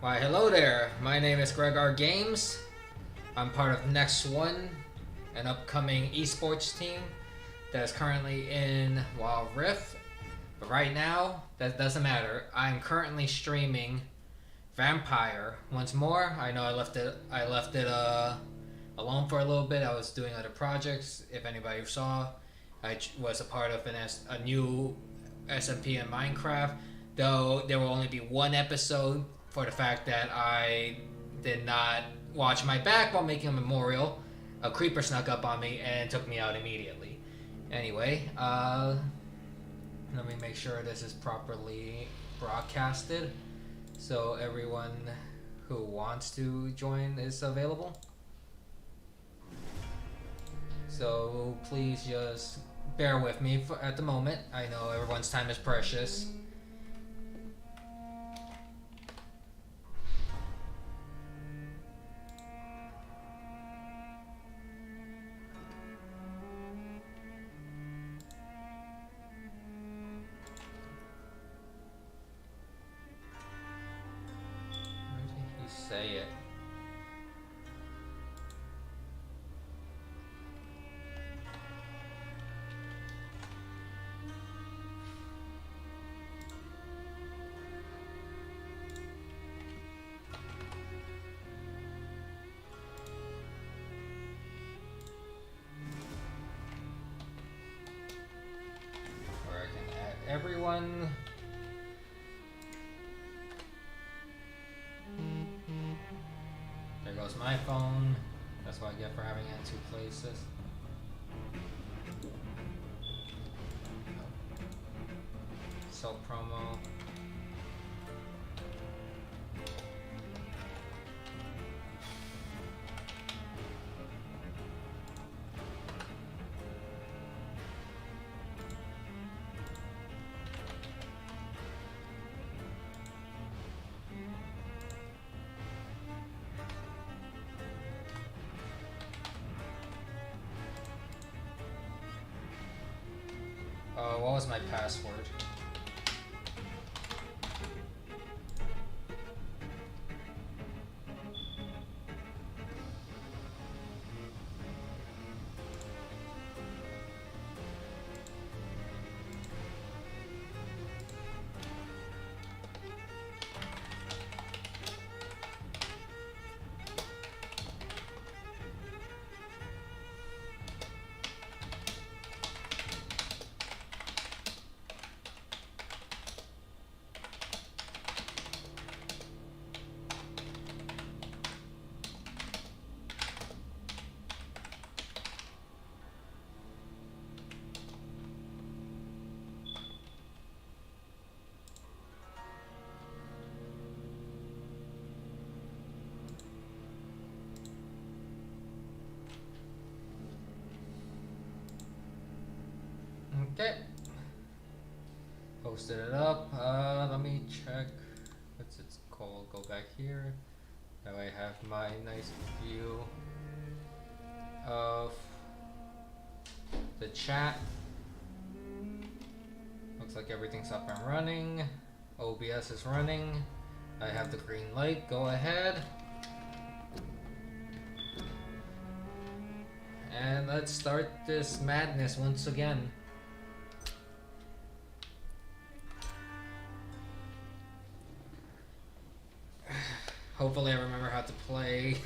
Why, hello there. My name is GregarGames. I'm part of Next One, an upcoming esports team that is currently in Wild Rift. But right now, that doesn't matter. I'm currently streaming Vampyr once more. I know I left it alone for a little bit. I was doing other projects. If anybody saw, I was a part of a new SMP in Minecraft. Though there will only be one episode for the fact that I did not watch my back while making a memorial. A creeper snuck up on me and took me out immediately. Anyway, let me make sure this is properly broadcasted so everyone who wants to join is available. So please just bear with me at the moment. I know everyone's time is precious. Say it. Where I can add everyone. There goes my phone. That's what I get for having it in two places. Sell promo. What was my password? Okay. Posted it up. Let me check. What's it called? Go back here. Now I have my nice view of the chat. Looks like everything's up and running. OBS is running. I have the green light. Go ahead. And let's start this madness once again. Hopefully I remember how to play.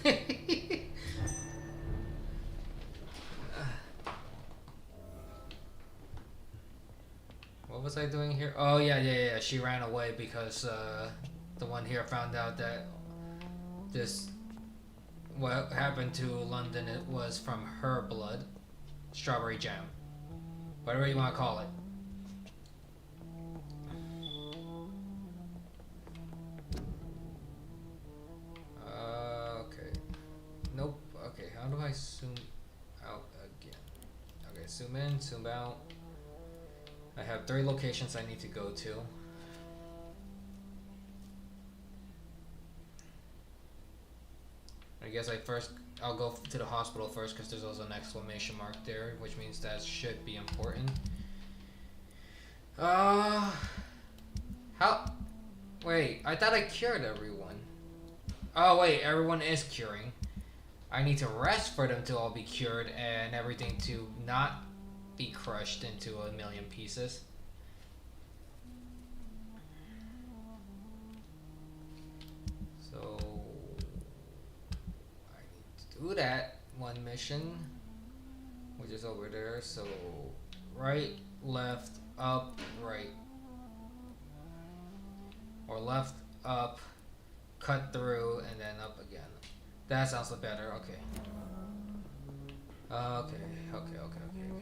What was I doing here? Oh yeah. She ran away because the one here found out that what happened to London, it was from her blood. Strawberry jam. Whatever you want to call it. Nope. Okay, how do I zoom out again? Okay, zoom in, zoom out. I have 3 locations I need to go to. I guess I'll go to the hospital first because there's also an exclamation mark there, which means that should be important. How? Wait, I thought I cured everyone. Oh wait, everyone is curing. I need to rest for them to all be cured and everything to not be crushed into a million pieces. So I need to do that one mission, which is over there. So right, left, up, right, or left, up, cut through, and then up again. That sounds better. Okay.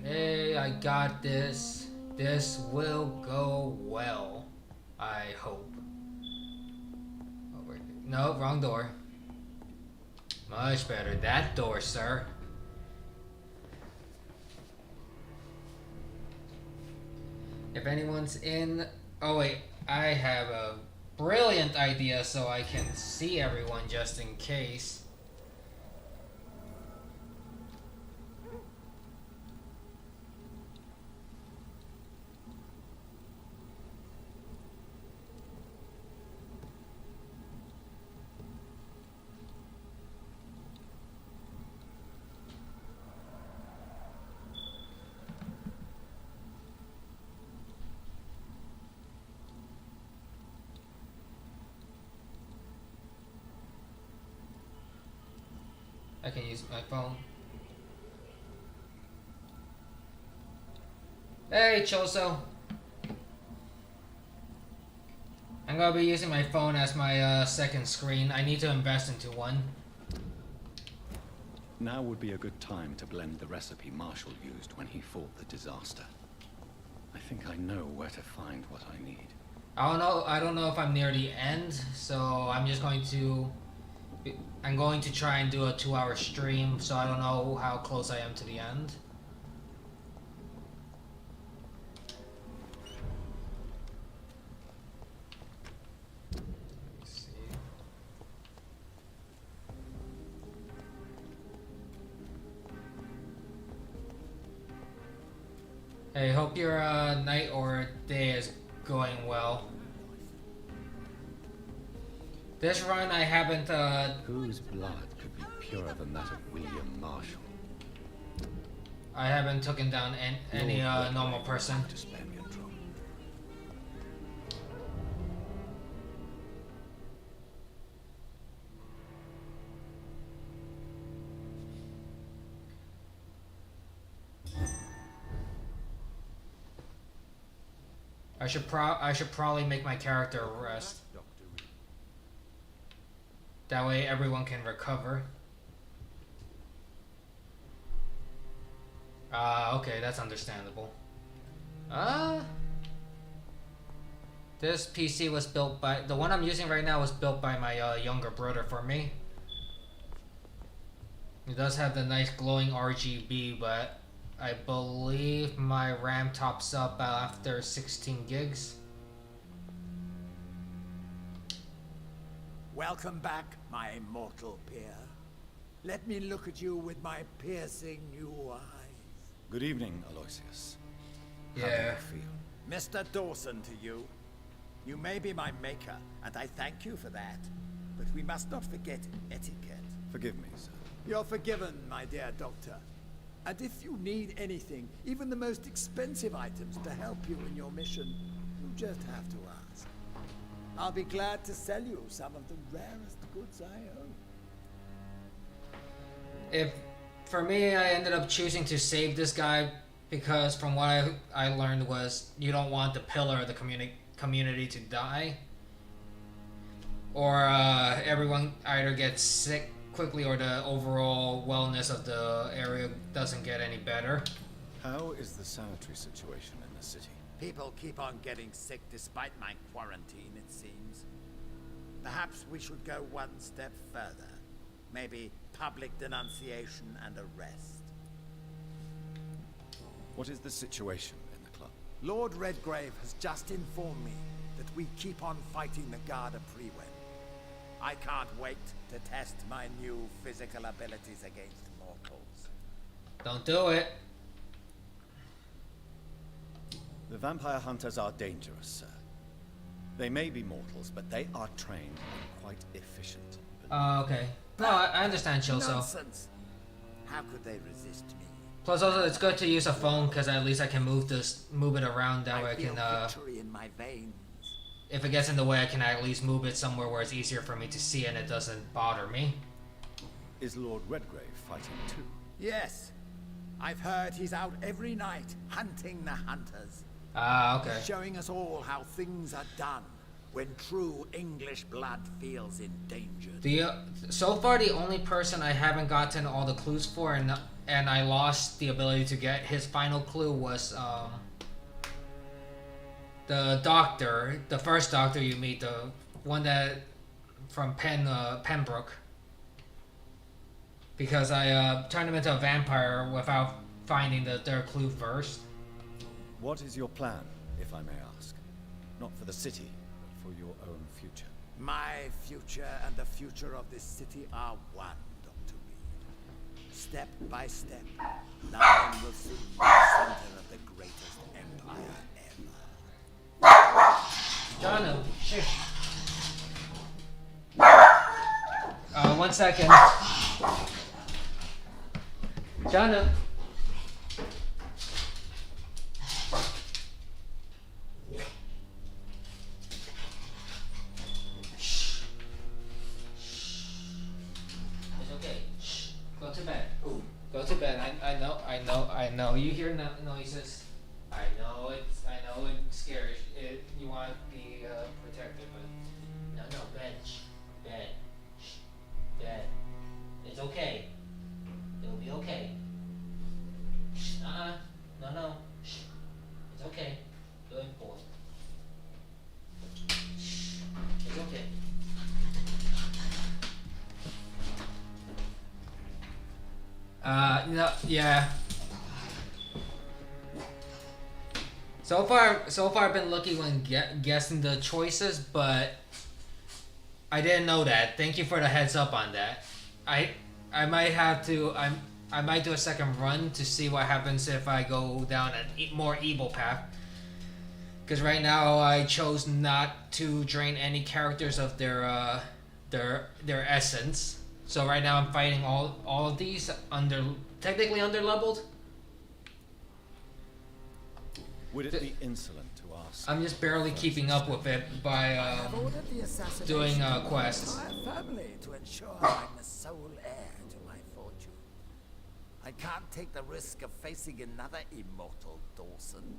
Okay, I got this. This will go well. I hope. Oh, wait. No, wrong door. Much better. That door, sir. If anyone's in... Oh, wait. I have a brilliant idea so I can see everyone just in case. I can use my phone. Hey, Choso. I'm gonna be using my phone as my second screen. I need to invest into one. Now would be a good time to blend the recipe Marshall used when he fought the disaster. I think I know where to find what I need. I don't know if I'm near the end, so I'm going to try and do a 2-hour stream, so I don't know how close I am to the end. Let's see. Hey, hope your night or day is going well. This run I haven't Whose blood could be purer than that of William Marshall? I haven't taken down any normal person. To spare me a drop. I should probably make my character rest. That way everyone can recover. Okay, that's understandable. This PC was built by... The one I'm using right now was built by my younger brother for me. It does have the nice glowing RGB, but I believe my RAM tops up after 16 gigs. Welcome back, my mortal peer. Let me look at you with my piercing new eyes. Good evening, Aloysius. Yeah. How do you feel? Mr. Dawson to you. You may be my maker, and I thank you for that. But we must not forget etiquette. Forgive me, sir. You're forgiven, my dear doctor. And if you need anything, even the most expensive items to help you in your mission, you just have to ask. I'll be glad to sell you some of the rarest goods I own. For me, I ended up choosing to save this guy because from what I learned was you don't want the pillar of the community to die. Or everyone either gets sick quickly or the overall wellness of the area doesn't get any better. How is the sanitary situation in the city? People keep on getting sick despite my quarantine, it seems. Perhaps we should go one step further. Maybe public denunciation and arrest. What is the situation in the club? Lord Redgrave has just informed me that we keep on fighting the Garda Prewen. I can't wait to test my new physical abilities against mortals. Don't do it. The vampire hunters are dangerous, sir. They may be mortals, but they are trained and quite efficient, Okay. No, I understand, Chilso. Nonsense. How could they resist me? Plus, also, it's good to use a phone because at least I can move it around. That way, I feel can. victory in my veins. If it gets in the way, I can at least move it somewhere where it's easier for me to see and it doesn't bother me. Is Lord Redgrave fighting too? Yes. I've heard he's out every night hunting the hunters. Ah, okay. Showing us all how things are done when true English blood feels endangered. So far, the only person I haven't gotten all the clues for, and I lost the ability to get his final clue was the doctor, the first doctor you meet, the one that from Pembroke. Because I turned him into a vampire without finding their clue first. What is your plan, if I may ask? Not for the city, but for your own future. My future and the future of this city are one, Dr. Reed. Step by step, London will soon be the center of the greatest empire ever. John, shit. 1 second. John. Go to bed. Ooh, go to bed. I know. You hear noises. I know it's scary. You want to be protected, but no, bed, bed. It's okay. It'll be okay. No. It's okay. Good boy. It's okay. No, yeah. So far I've been lucky when guessing the choices, but I didn't know that. Thank you for the heads up on that. I might have to. I might do a second run to see what happens if I go down a more evil path. Because right now I chose not to drain any characters of their essence. So right now I'm fighting all of these technically under leveled. Would it be insolent to ask? I'm just barely keeping up with it by doing quests. Family to ensure I'm the sole heir to my fortune. I can't take the risk of facing another immortal Dawson.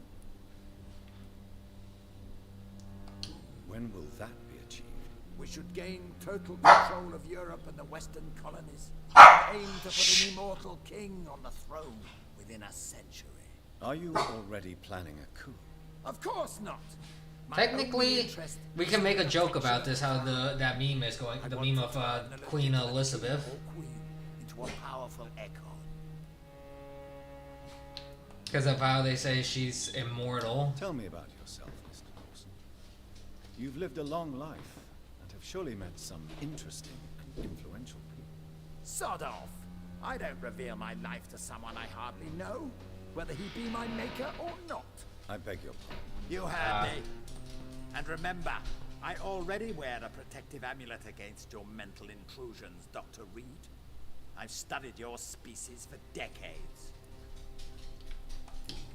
When will that be achieved? We should gain total control of Europe and the Western colonies, and aim to put an immortal king on the throne within a century. Are you already planning a coup? Of course not. Technically, we can make a joke about this. How that meme is going. The meme of Queen Elizabeth. Into a powerful echo. Because of how they say she's immortal. Tell me about yourself, Mr. Dawson. You've lived a long life and have surely met some interesting and influential people. Sod off! I don't reveal my life to someone I hardly know, whether he be my maker or not. I beg your pardon. You heard me. And remember, I already wear a protective amulet against your mental intrusions, Dr. Reed. I've studied your species for decades.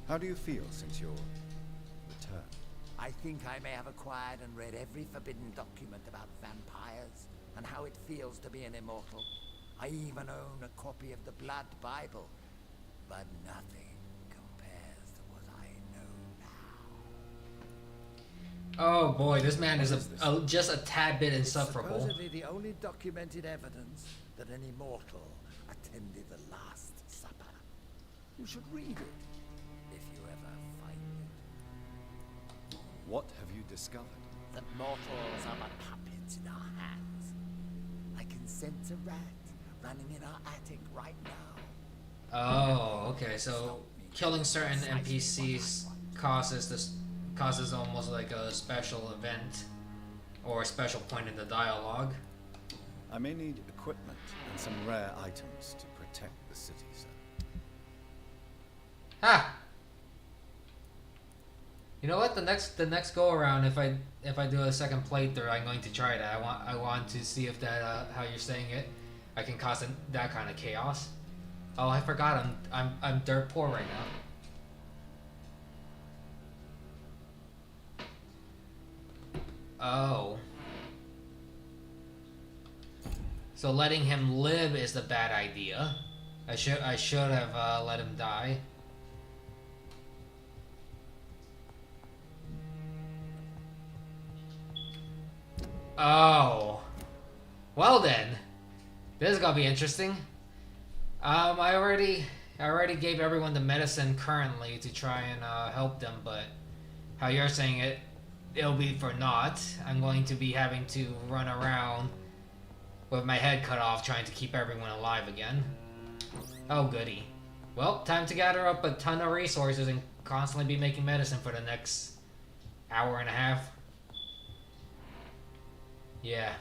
How do you feel since your return? I think I may have acquired and read every forbidden document about vampires and how it feels to be an immortal. I even own a copy of the Blood Bible, but nothing compares to what I know now. Oh boy, this man is just a tad bit insufferable. Supposedly the only documented evidence that an immortal attended the Last Supper. You should read it, if you ever find it. What have you discovered? That mortals are but puppets in our hands. I can sense a rat running in our attic right now. Oh, okay. So killing certain NPCs causes almost like a special event or a special point in the dialogue. I may need equipment and some rare items to protect the city, sir. Ha! You know what? The next go around, if I do a second playthrough, I'm going to try that. I want to see if that how you're saying it, I can cause that kind of chaos. Oh, I forgot. I'm dirt poor right now. Oh. So letting him live is the bad idea. I should have let him die. Oh. Well then. This is gonna be interesting. I already gave everyone the medicine currently to try and help them, but how you're saying it, it'll be for naught. I'm going to be having to run around with my head cut off trying to keep everyone alive again. Oh goody. Well, time to gather up a ton of resources and constantly be making medicine for the next hour and a half. Yeah.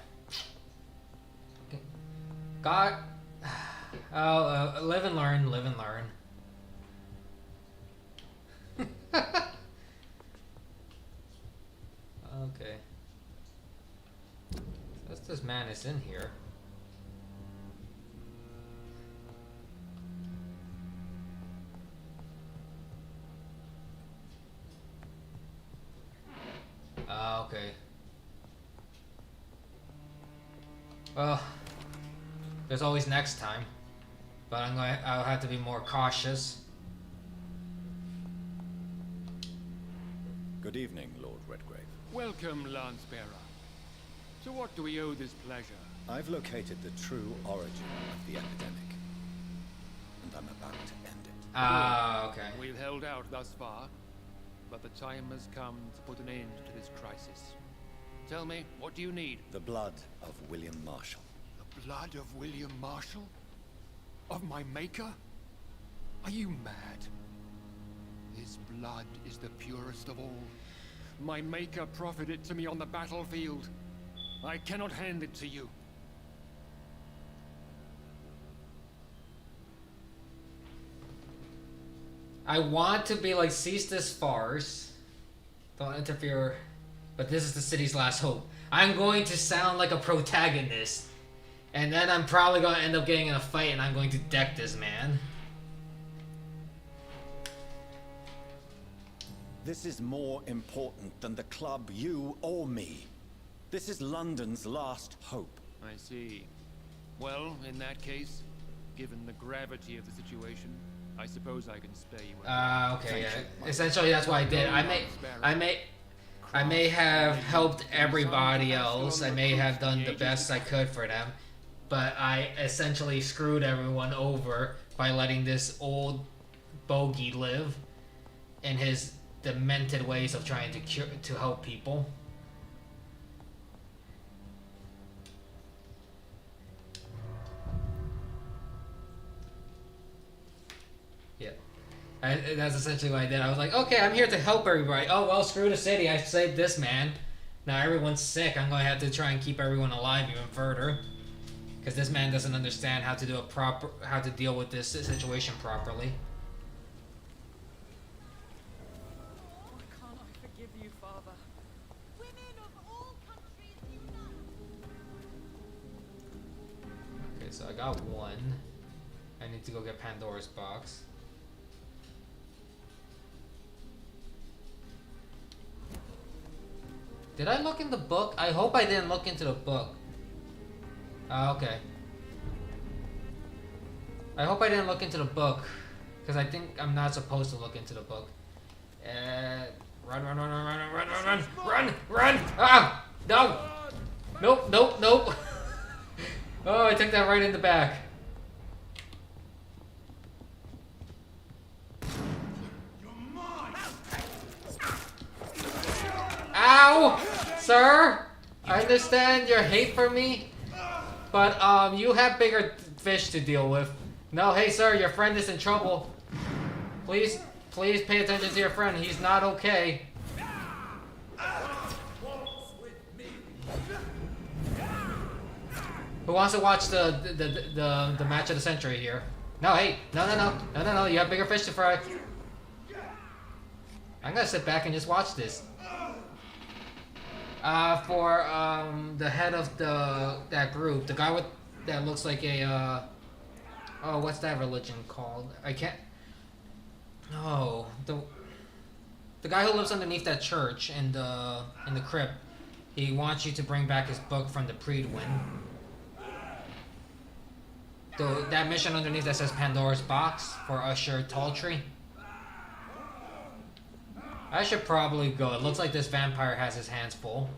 God. Oh, live and learn, live and learn. Okay. That's this man is in here. Okay. Well, there's always next time, but I'll have to be more cautious. Good evening, Lord Redgrave. Welcome, Lancebearer. To what do we owe this pleasure? I've located the true origin of the epidemic, and I'm about to end it. Ah, okay. We've held out thus far, but the time has come to put an end to this crisis. Tell me, what do you need? The blood of William Marshall. The blood of William Marshall? Of my maker? Are you mad? His blood is the purest of all. My maker proffered it to me on the battlefield. I cannot hand it to you. I want to be like, cease this farce. Don't interfere. But this is the city's last hope. I'm going to sound like a protagonist. And then I'm probably going to end up getting in a fight and I'm going to deck this man. This is more important than the club, you or me. This is London's last hope. I see. Well, in that case, given the gravity of the situation, I suppose I can spare you. Okay, yeah. Essentially, that's what I did. I may have helped everybody else. I may have done the best I could for them, but I essentially screwed everyone over by letting this old bogey live in his demented ways of trying to help people. Yeah. That's essentially what I did. I was like, okay, I'm here to help everybody. Oh, well, screw the city. I saved this man. Now everyone's sick. I'm going to have to try and keep everyone alive even further. Because this man doesn't understand how to do how to deal with this situation properly. Why can't I forgive you, Father? Women of all countries unite! Okay, so I got one. I need to go get Pandora's box. Did I look in the book? I hope I didn't look into the book. Okay. I hope I didn't look into the book, because I think I'm not supposed to look into the book. Run, run, run, run, run, run, run, run, run, run! Ah! No! Nope, nope, nope! Oh, I took that right in the back. Ow! Sir! I understand your hate for me, but you have bigger fish to deal with. No, hey sir, your friend is in trouble. Please pay attention to your friend. He's not okay. Who wants to watch the match of the century here? No, hey, no, you have bigger fish to fry. I'm gonna sit back and just watch this. For the head of that group, the guy with that looks like a oh, what's that religion called? I can't. No, the guy who lives underneath that church in the crypt. He wants you to bring back his book from the Predwin. That mission underneath that says Pandora's Box for Usher Talltree. I should probably go. It looks like this vampire has his hands full.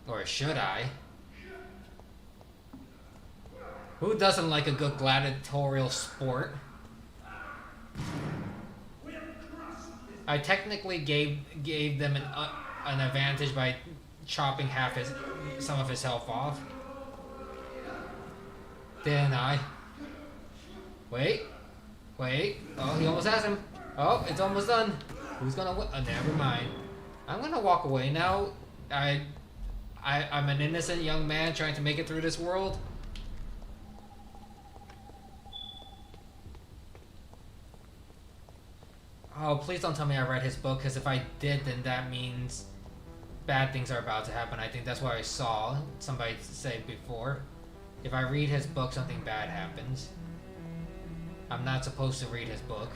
Or should I? Who doesn't like a good gladiatorial sport? I technically gave them an advantage by chopping some of his health off. Didn't I? Wait. Oh, he almost has him. Oh, it's almost done. Who's gonna win? Oh, never mind. I'm gonna walk away now. I'm an innocent young man trying to make it through this world. Oh, please don't tell me I read his book, because if I did, then that means bad things are about to happen. I think that's what I saw somebody say before. If I read his book, something bad happens. I'm not supposed to read his book.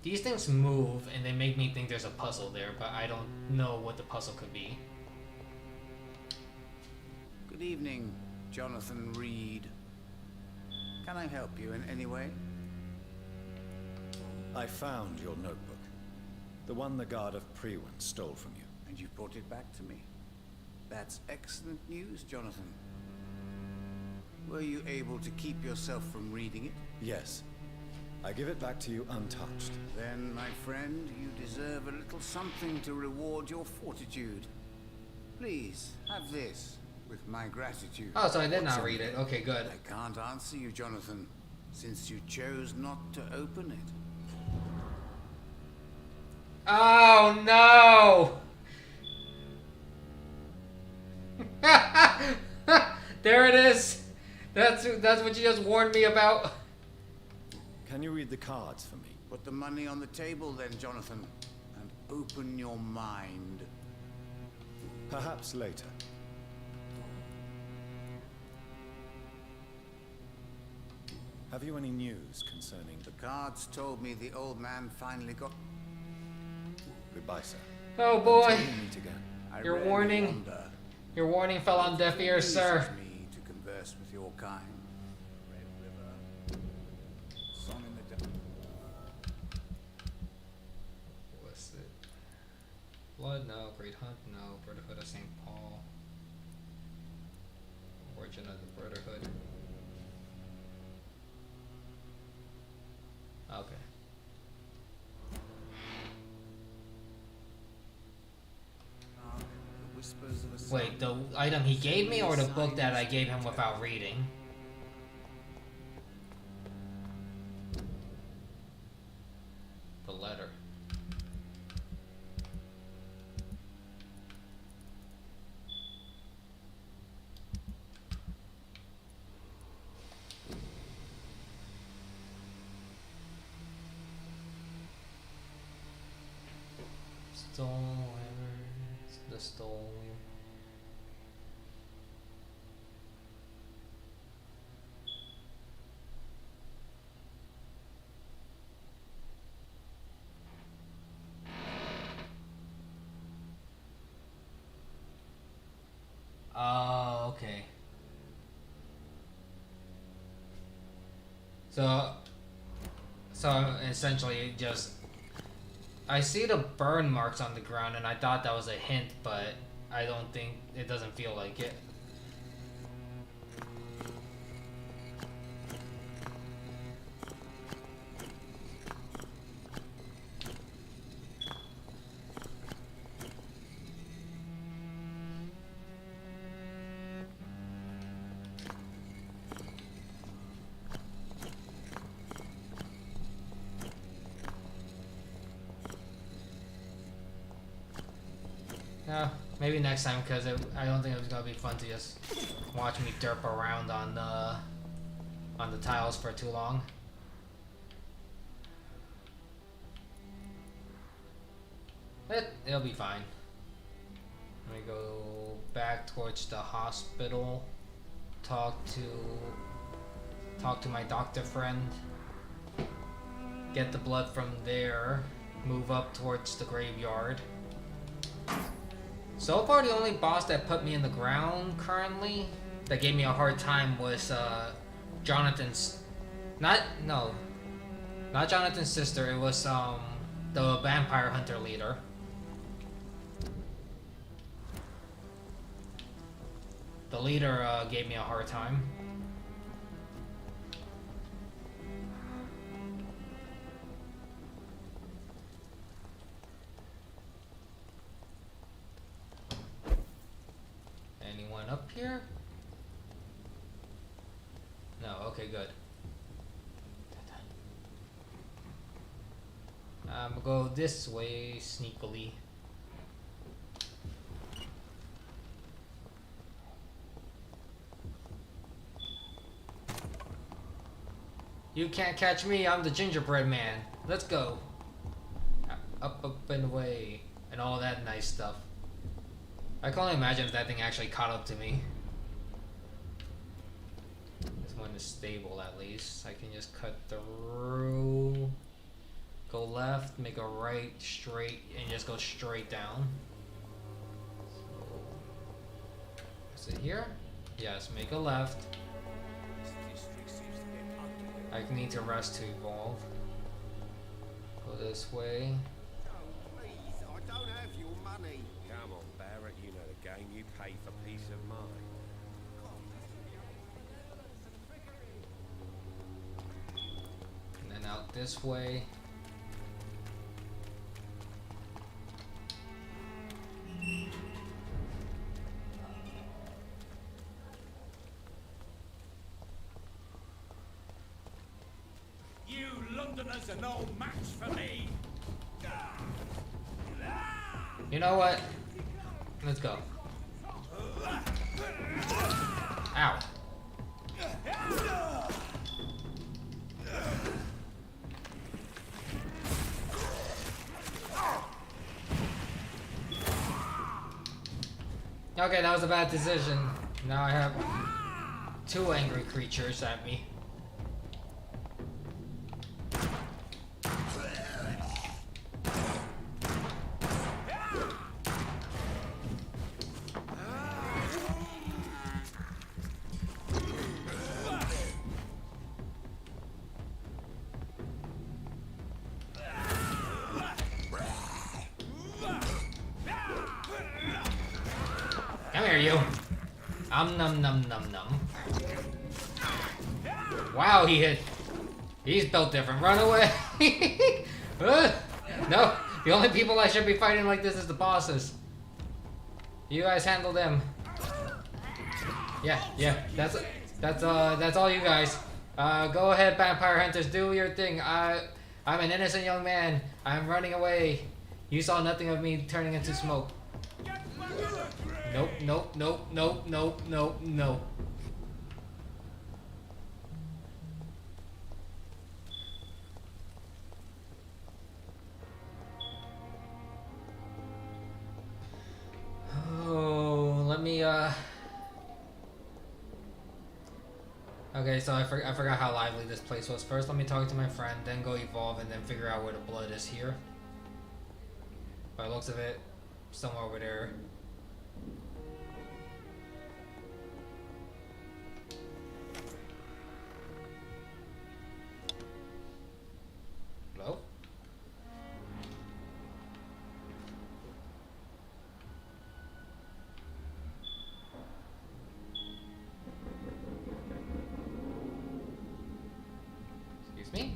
These things move, and they make me think there's a puzzle there, but I don't know what the puzzle could be. Good evening, Jonathan Reed. Can I help you in any way? I found your notebook. The one the guard of Predwin stole from you. And you brought it back to me. That's excellent news, Jonathan. Were you able to keep yourself from reading it? Yes. I give it back to you untouched. Then, my friend, you deserve a little something to reward your fortitude. Please, have this, with my gratitude. Oh, so I did not read it. Okay, good. I can't answer you, Jonathan, since you chose not to open it. Oh no! There it is. That's what you just warned me about. Can you read the cards for me? Put the money on the table then, Jonathan, and open your mind. Perhaps later. Have you any news concerning The cards told me the old man finally got... Goodbye, sir. Oh boy. Until we meet again. I Your rarely warning. wander. Your warning fell on deaf ears, It sir. pleases me to converse with your kind. Red River. Song in the dark. What's it? Blood? No. Great Hunt? No. Brotherhood of St. Paul. Origin of the Brotherhood. Okay. The whispers of a sound. Wait, the item he gave me or the book that I gave him without reading? The letter. Stone, the stone. Oh, okay. So essentially just I see the burn marks on the ground and I thought that was a hint, but I don't think it doesn't feel like it. Yeah, Maybe next time, because I don't think it was gonna be fun to just watch me derp around on the tiles for too long. It'll be fine. Let me go back towards the hospital. Talk to my doctor friend. Get the blood from there. Move up towards the graveyard. So far, the only boss that put me in the ground currently that gave me a hard time was Jonathan's. Not Jonathan's sister. It was the vampire hunter leader. The leader gave me a hard time. Anyone up here? No, okay, good. I'm gonna go this way sneakily. You can't catch me, I'm the gingerbread man. Let's go. Up, and away. And all that nice stuff. I can only imagine if that thing actually caught up to me. This one is stable at least. I can just cut through. Go left, make a right, straight, and just go straight down. So, is it here? Yes, make a left. I need to rest to evolve. Go this way. Please, I don't have your money. Come on, Barrett, you know the game. You pay for peace of mind. And then out this way. Londoners are no match for me. You know what? Let's go. Ow. Okay, that was a bad decision. Now I have two angry creatures at me. Come here, you. Num num num num. Wow, he hit. He's built different. Run away. No, the only people I should be fighting like this is the bosses. You guys handle them. Yeah. That's all you guys. Go ahead, vampire hunters. Do your thing. I'm an innocent young man. I'm running away. You saw nothing of me turning into smoke. Nope. Oh, let me, Okay, so I forgot how lively this place was. First, let me talk to my friend, then go evolve, and then figure out where the blood is here. By the looks of it, somewhere over there. Hello? Excuse me?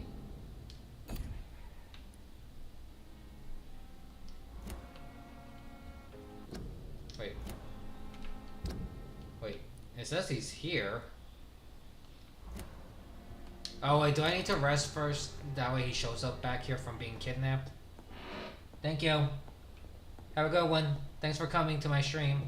Wait, it says he's here. Oh wait, do I need to rest first? That way he shows up back here from being kidnapped? Thank you. Have a good one. Thanks for coming to my stream.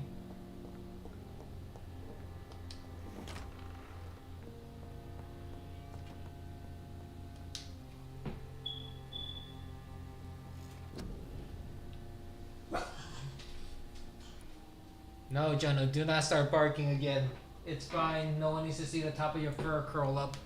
No, Jonah, do not start barking again. It's fine. No one needs to see the top of your fur curl up.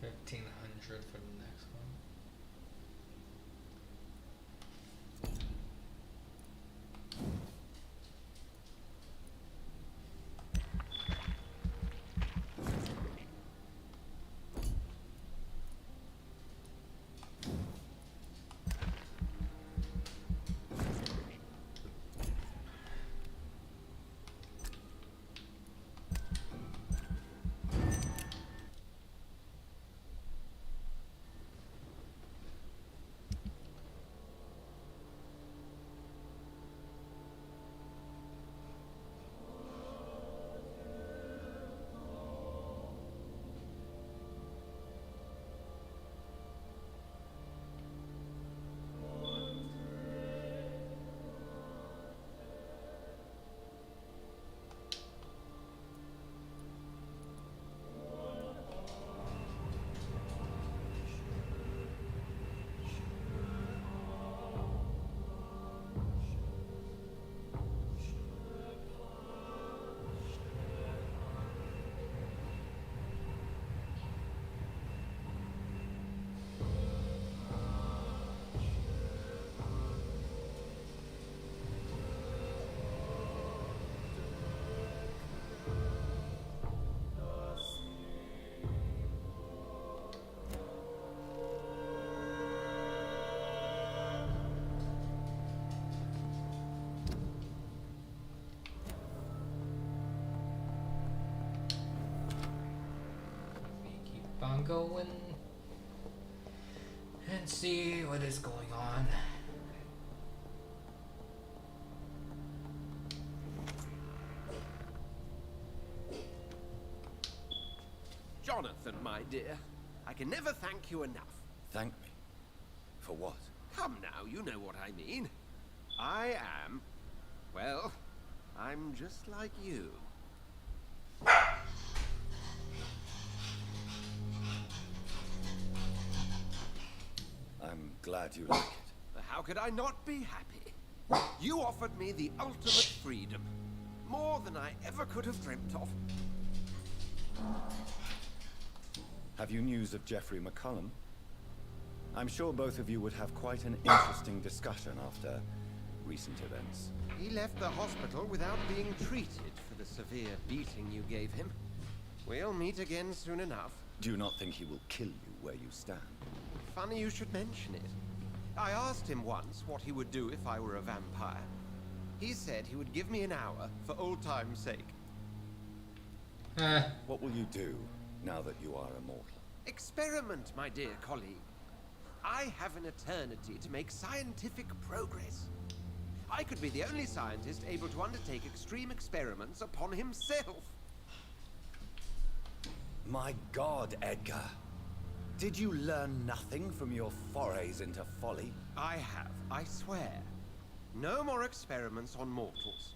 $1,500 for the next one. On going and see what is going on. Jonathan, my dear, I can never thank you enough. Thank me? For what? Come now, you know what I mean. I am, well, I'm just like you. I'm glad you like it. How could I not be happy? You offered me the ultimate freedom. More than I ever could have dreamt of. Have you news of Geoffrey McCullum? I'm sure both of you would have quite an interesting discussion after recent events. He left the hospital without being treated for the severe beating you gave him. We'll meet again soon enough. Do you not think he will kill you where you stand? Funny you should mention it. I asked him once what he would do if I were a vampire. He said he would give me an hour for old time's sake. What will you do now that you are immortal? Experiment, my dear colleague. I have an eternity to make scientific progress. I could be the only scientist able to undertake extreme experiments upon himself. My God, Edgar. Did you learn nothing from your forays into folly? I have, I swear. No more experiments on mortals.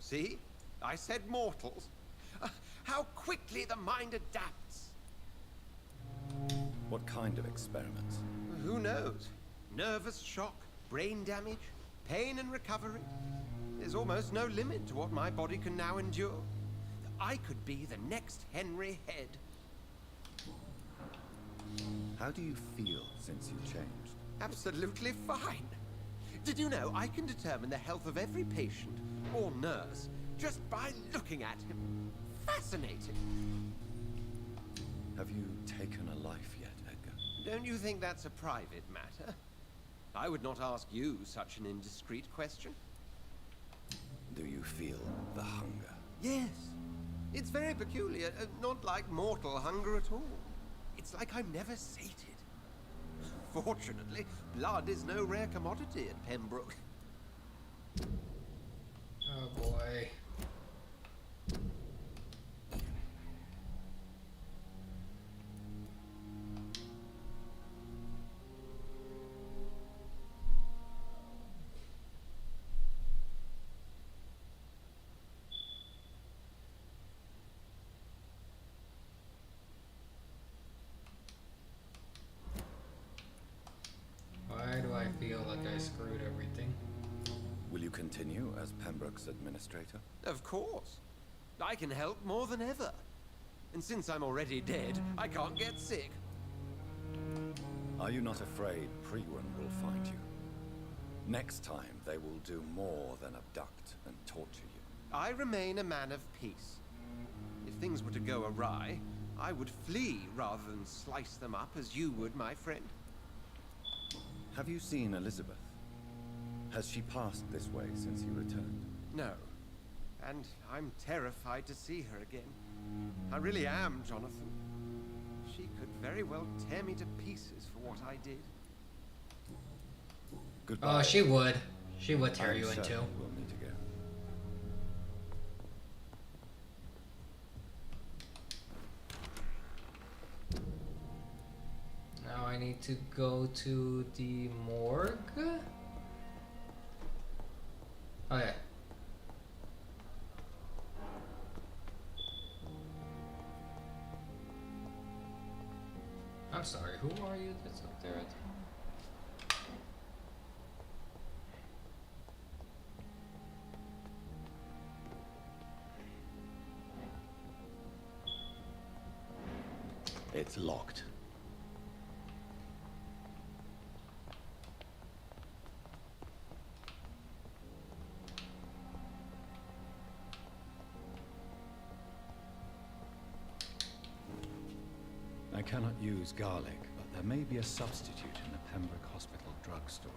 See? I said mortals. How quickly the mind adapts. What kind of experiments? Who knows? Nervous shock, brain damage, pain and recovery. There's almost no limit to what my body can now endure. I could be the next Henry Head. How do you feel since you changed? Absolutely fine. Did you know I can determine the health of every patient or nurse just by looking at him? Fascinating. Have you taken a life yet, Edgar? Don't you think that's a private matter? I would not ask you such an indiscreet question. Do you feel the hunger? Yes. It's very peculiar, not like mortal hunger at all. It's like I'm never sated. Fortunately, blood is no rare commodity at Pembroke. Oh boy. Why do I feel like I screwed everything? Will you continue as Pembroke's administrator? Of course. I can help more than ever. And since I'm already dead, I can't get sick. Are you not afraid Priwen will find you? Next time, they will do more than abduct and torture you. I remain a man of peace. If things were to go awry, I would flee rather than slice them up as you would, my friend. Have you seen Elizabeth? Has she passed this way since you returned? No. And I'm terrified to see her again. I really am, Jonathan. She could very well tear me to pieces for what I did. Goodbye. Oh, she would. She would tear I'm you in certain two. we'll meet again. Now I need to go to the morgue. Oh yeah. I'm sorry, who are you that's up there at the moment? It's locked. I cannot use garlic, but there may be a substitute in the Pembroke Hospital drug storage.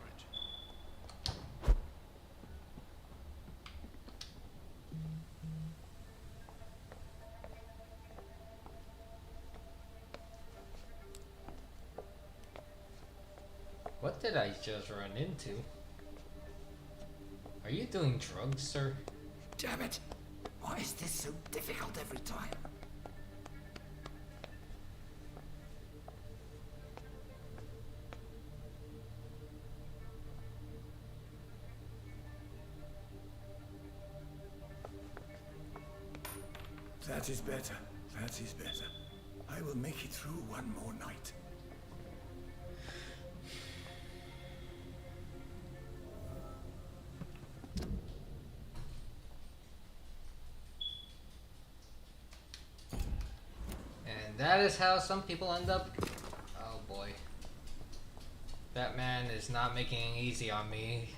What did I just run into? Are you doing drugs, sir? Damn it! Why is this so difficult every time? That is better. That is better. I will make it through one more night. And that is how some people end up. Oh boy. That man is not making it easy on me.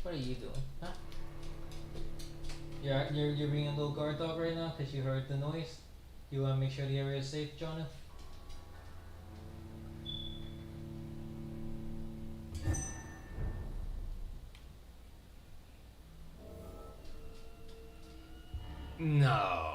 What are you doing, huh? You're being a little guard dog right now because you heard the noise? You want to make sure the area is safe, Jonah? No.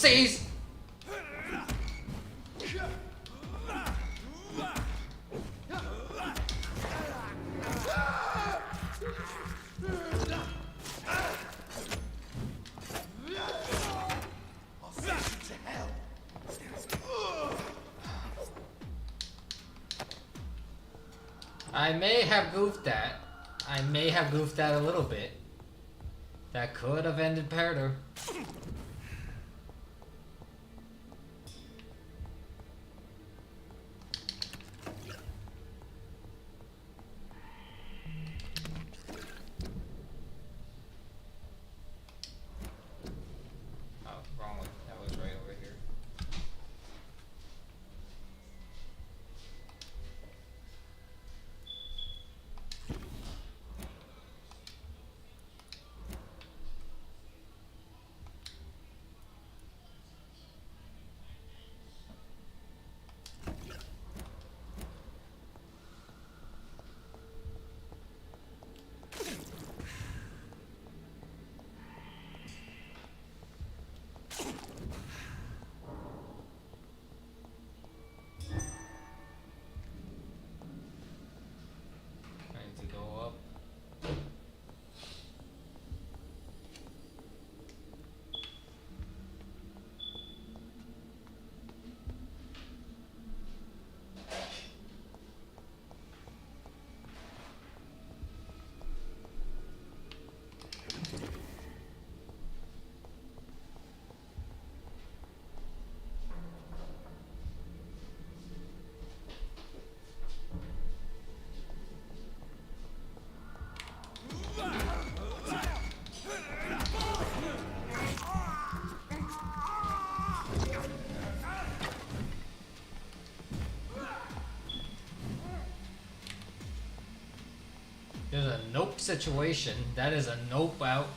pussies! I may have goofed that. I may have goofed that a little bit. That could have ended better. Oh, wrong one. That was right over here. I need to go up. There's a nope situation. That is a nope out.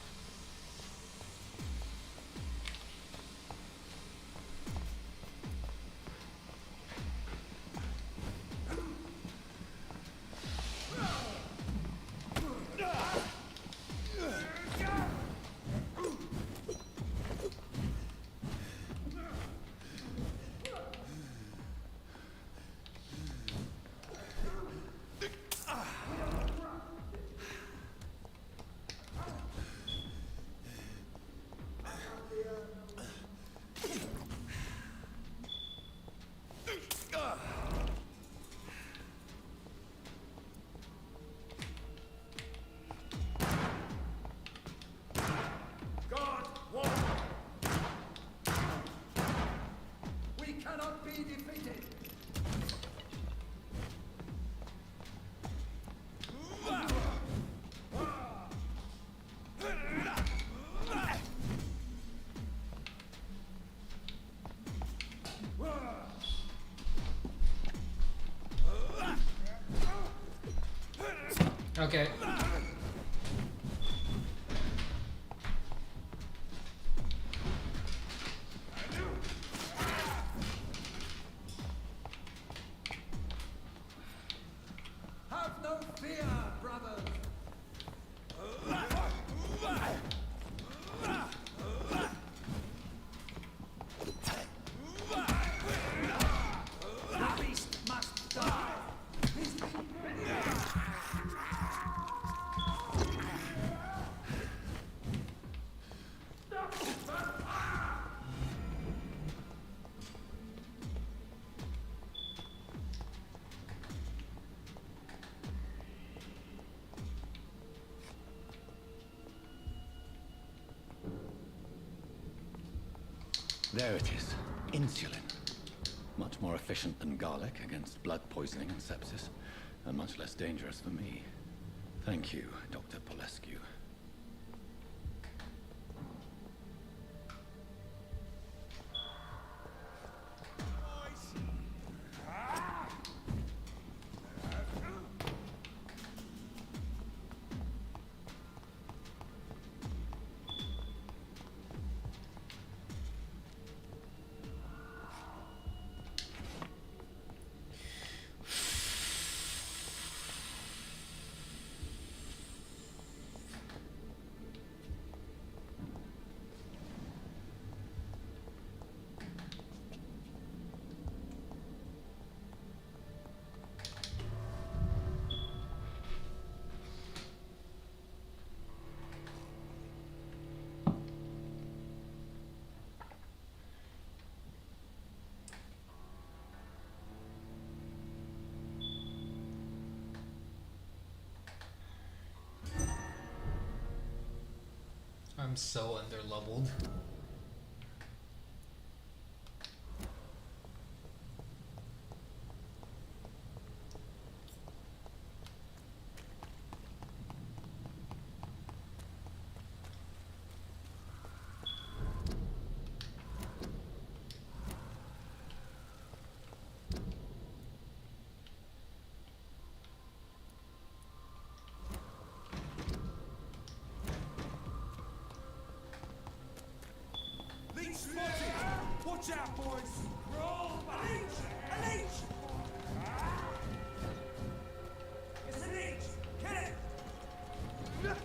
God, war! We cannot be defeated! Okay. Have no fear, brothers! The beast must die! There it is. Insulin. Much more efficient than garlic against blood poisoning and sepsis, and much less dangerous for me. Thank you, Dr. Polescu. I'm so underleveled. Watch out, boys! Roll! An inch! An inch! It's an inch! Get it!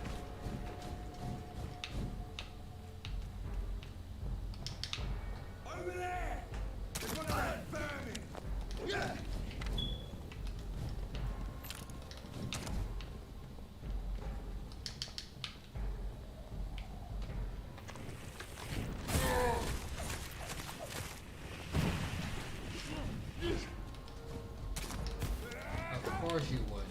Over there! There's one of that vermin! Yeah! Of course you would.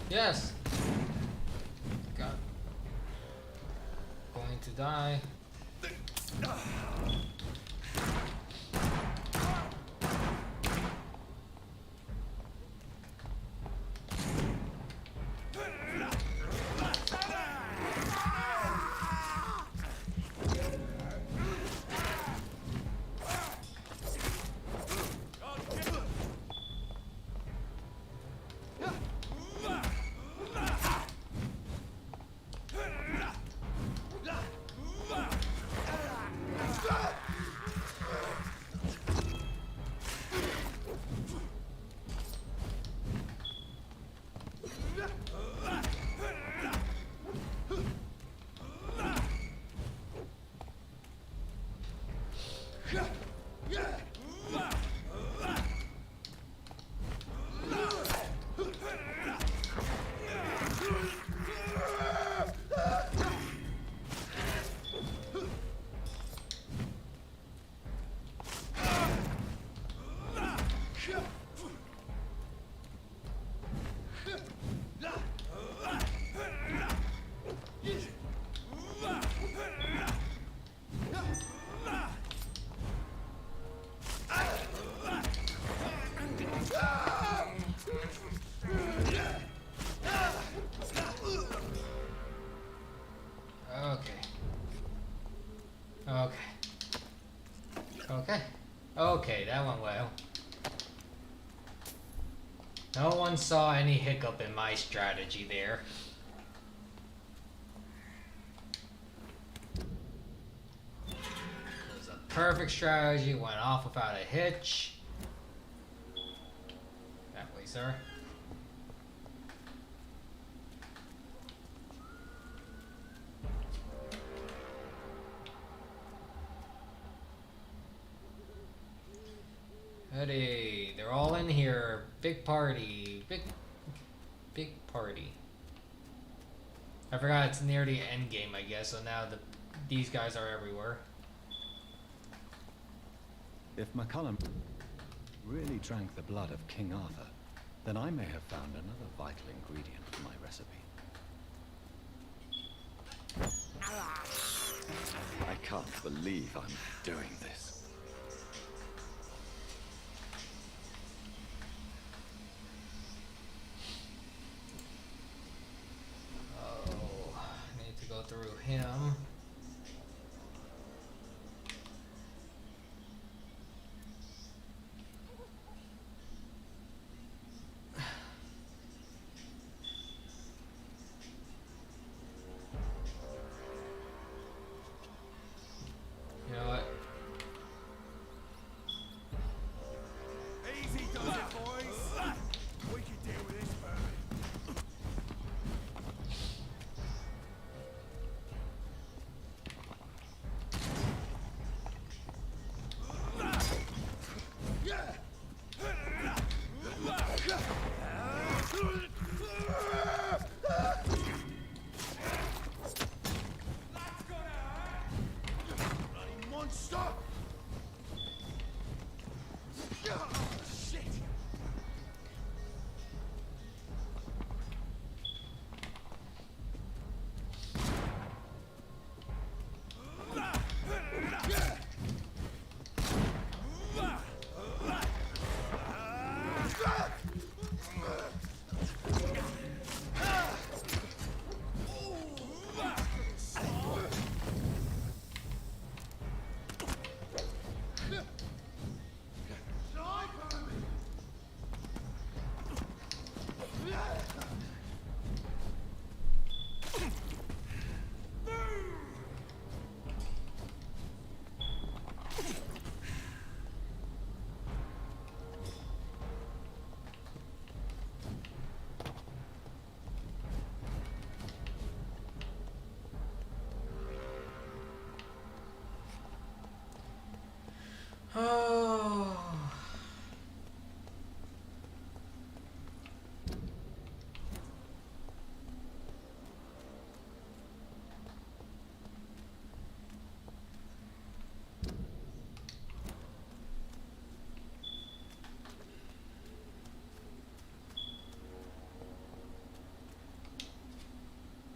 Yes. God. Going to die. Okay, that went well. No one saw any hiccup in my strategy there. It was a perfect strategy, went off without a hitch. That way, sir. Hey, they're all in here. Big party. Big party. I forgot it's near the end game, I guess, so now these guys are everywhere. If McCullum really drank the blood of King Arthur, then I may have found another vital ingredient for my recipe. I can't believe I'm doing this. Through him. You know what? Easy does it, boys. We can deal with this vermin.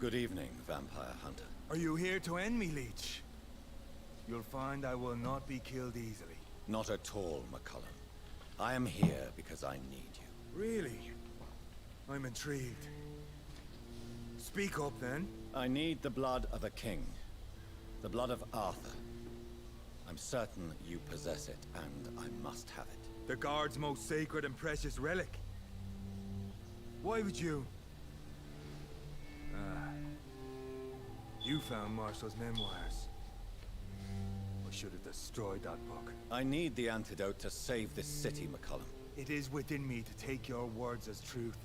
Good evening, Vampire Hunter. Are you here to end me, Leech? You'll find I will not be killed easily. Not at all, McCullum. I am here because I need you. Really? I'm intrigued. Speak up, then. I need the blood of a king. The blood of Arthur. I'm certain you possess it, and I must have it. The Guard's most sacred and precious relic. Why would you... You found Marshall's memoirs. I should have destroyed that book. I need the antidote to save this city, McCullum. It is within me to take your words as truth.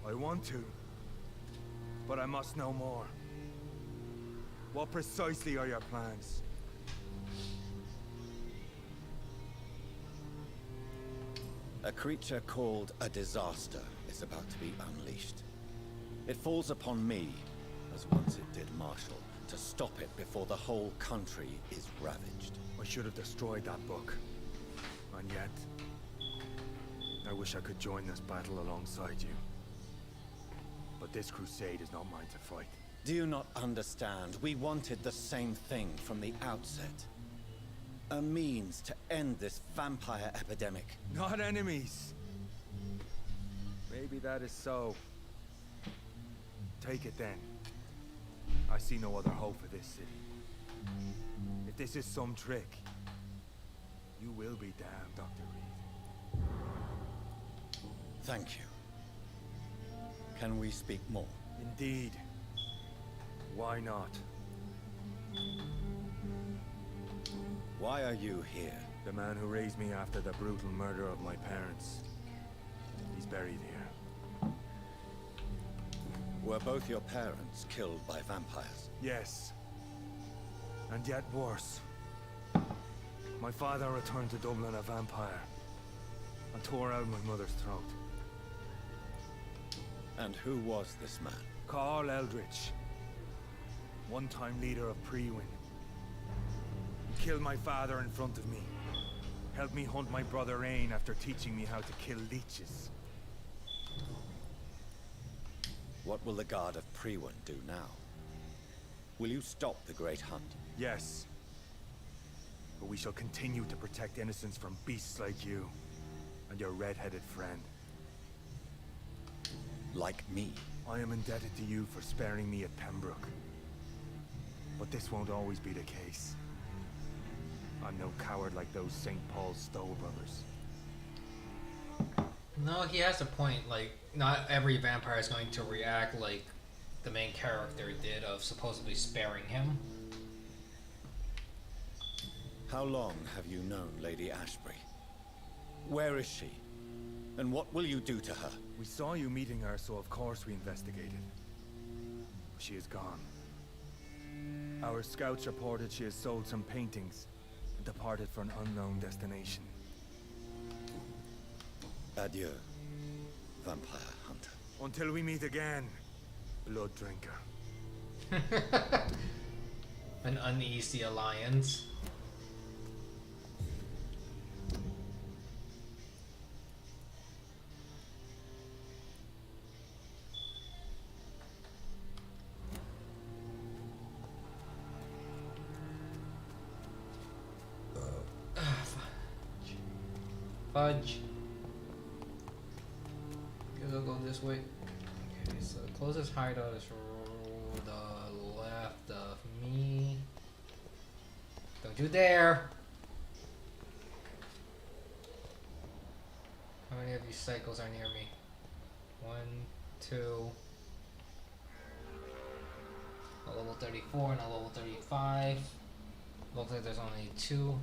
I want to, but I must know more. What precisely are your plans? A creature called a disaster is about to be unleashed. It falls upon me, as once it did Marshall, to stop it before the whole country is ravaged. I should have destroyed that book. And yet, I wish I could join this battle alongside you. But this crusade is not mine to fight. Do you not understand? We wanted the same thing from the outset. A means to end this vampire epidemic. Not enemies. Maybe that is so. Take it then. I see no other hope for this city. If this is some trick, you will be damned, Dr. Reed. Thank you. Can we speak more? Indeed. Why not? Why are you here? The man who raised me after the brutal murder of my parents. He's buried here. Were both your parents killed by vampires? Yes. And yet worse. My father returned to Dublin a vampire and tore out my mother's throat. And who was this man? Carl Eldritch. One-time leader of Prewin. He killed my father in front of me. Helped me hunt my brother Ain after teaching me how to kill leeches. What will the Guard of Prewin do now? Will you stop the Great Hunt? Yes. But we shall continue to protect innocents from beasts like you and your red-headed friend. Like me? I am indebted to you for sparing me at Pembroke. But this won't always be the case. I'm no coward like those St. Paul's Stowe brothers. No, he has a point. Like, not every vampire is going to react like the main character did of supposedly sparing him. How long have you known Lady Ashbury? Where is she? And what will you do to her? We saw you meeting her, so of course we investigated. She is gone. Our scouts reported she has sold some paintings and departed for an unknown destination. Adieu, Vampire Hunter. Until we meet again, Blood Drinker. An uneasy alliance. Fudge. Guess I'll go this way. Okay, so the closest hideout is the left of me. Don't you dare! How many of these cycles are near me? 1, 2. A level 34 and a level 35. Looks like there's only 2.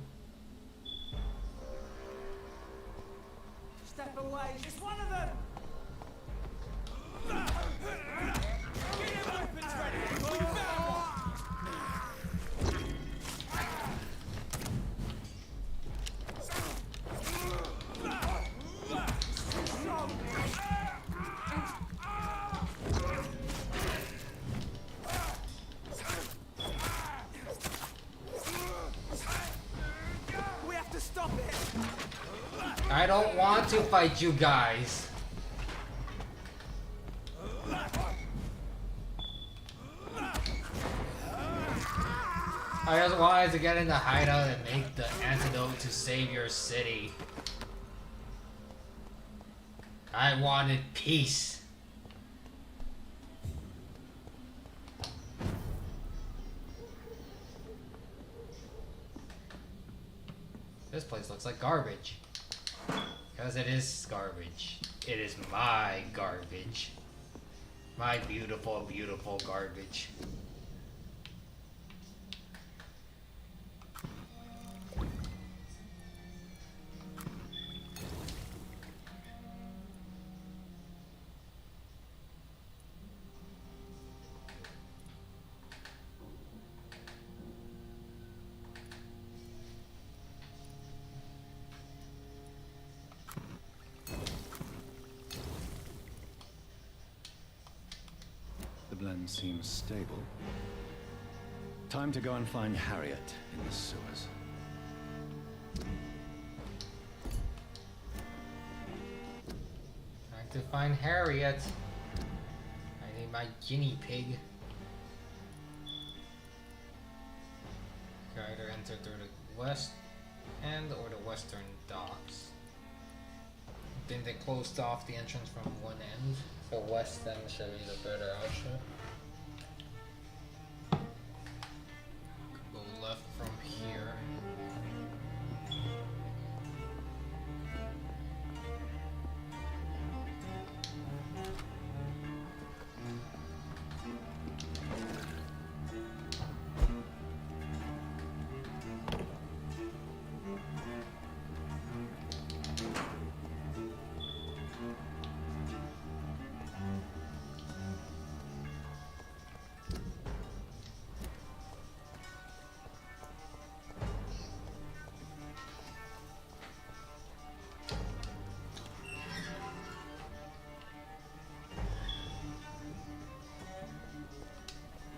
Step away, it's one of them! Get your weapons ready! We found we have to stop it! I don't want to fight you guys. I just wanted to get in the hideout and make the antidote to save your city. I wanted peace. This place looks like garbage. Because it is garbage. It is my garbage. My beautiful, beautiful garbage. Blend seems stable. Time to go and find Harriet in the sewers. Time to find Harriet. I need my guinea pig. You can either enter through the west end or the western docks. I think they closed off the entrance from one end. So west end should be the better option. Could go left from here.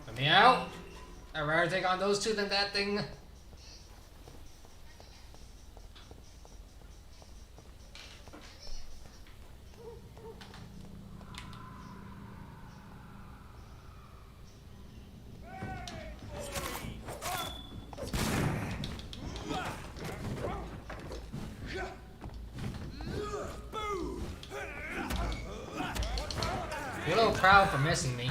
Let me out! I'd rather take on those two than that thing. You're a little proud for missing me.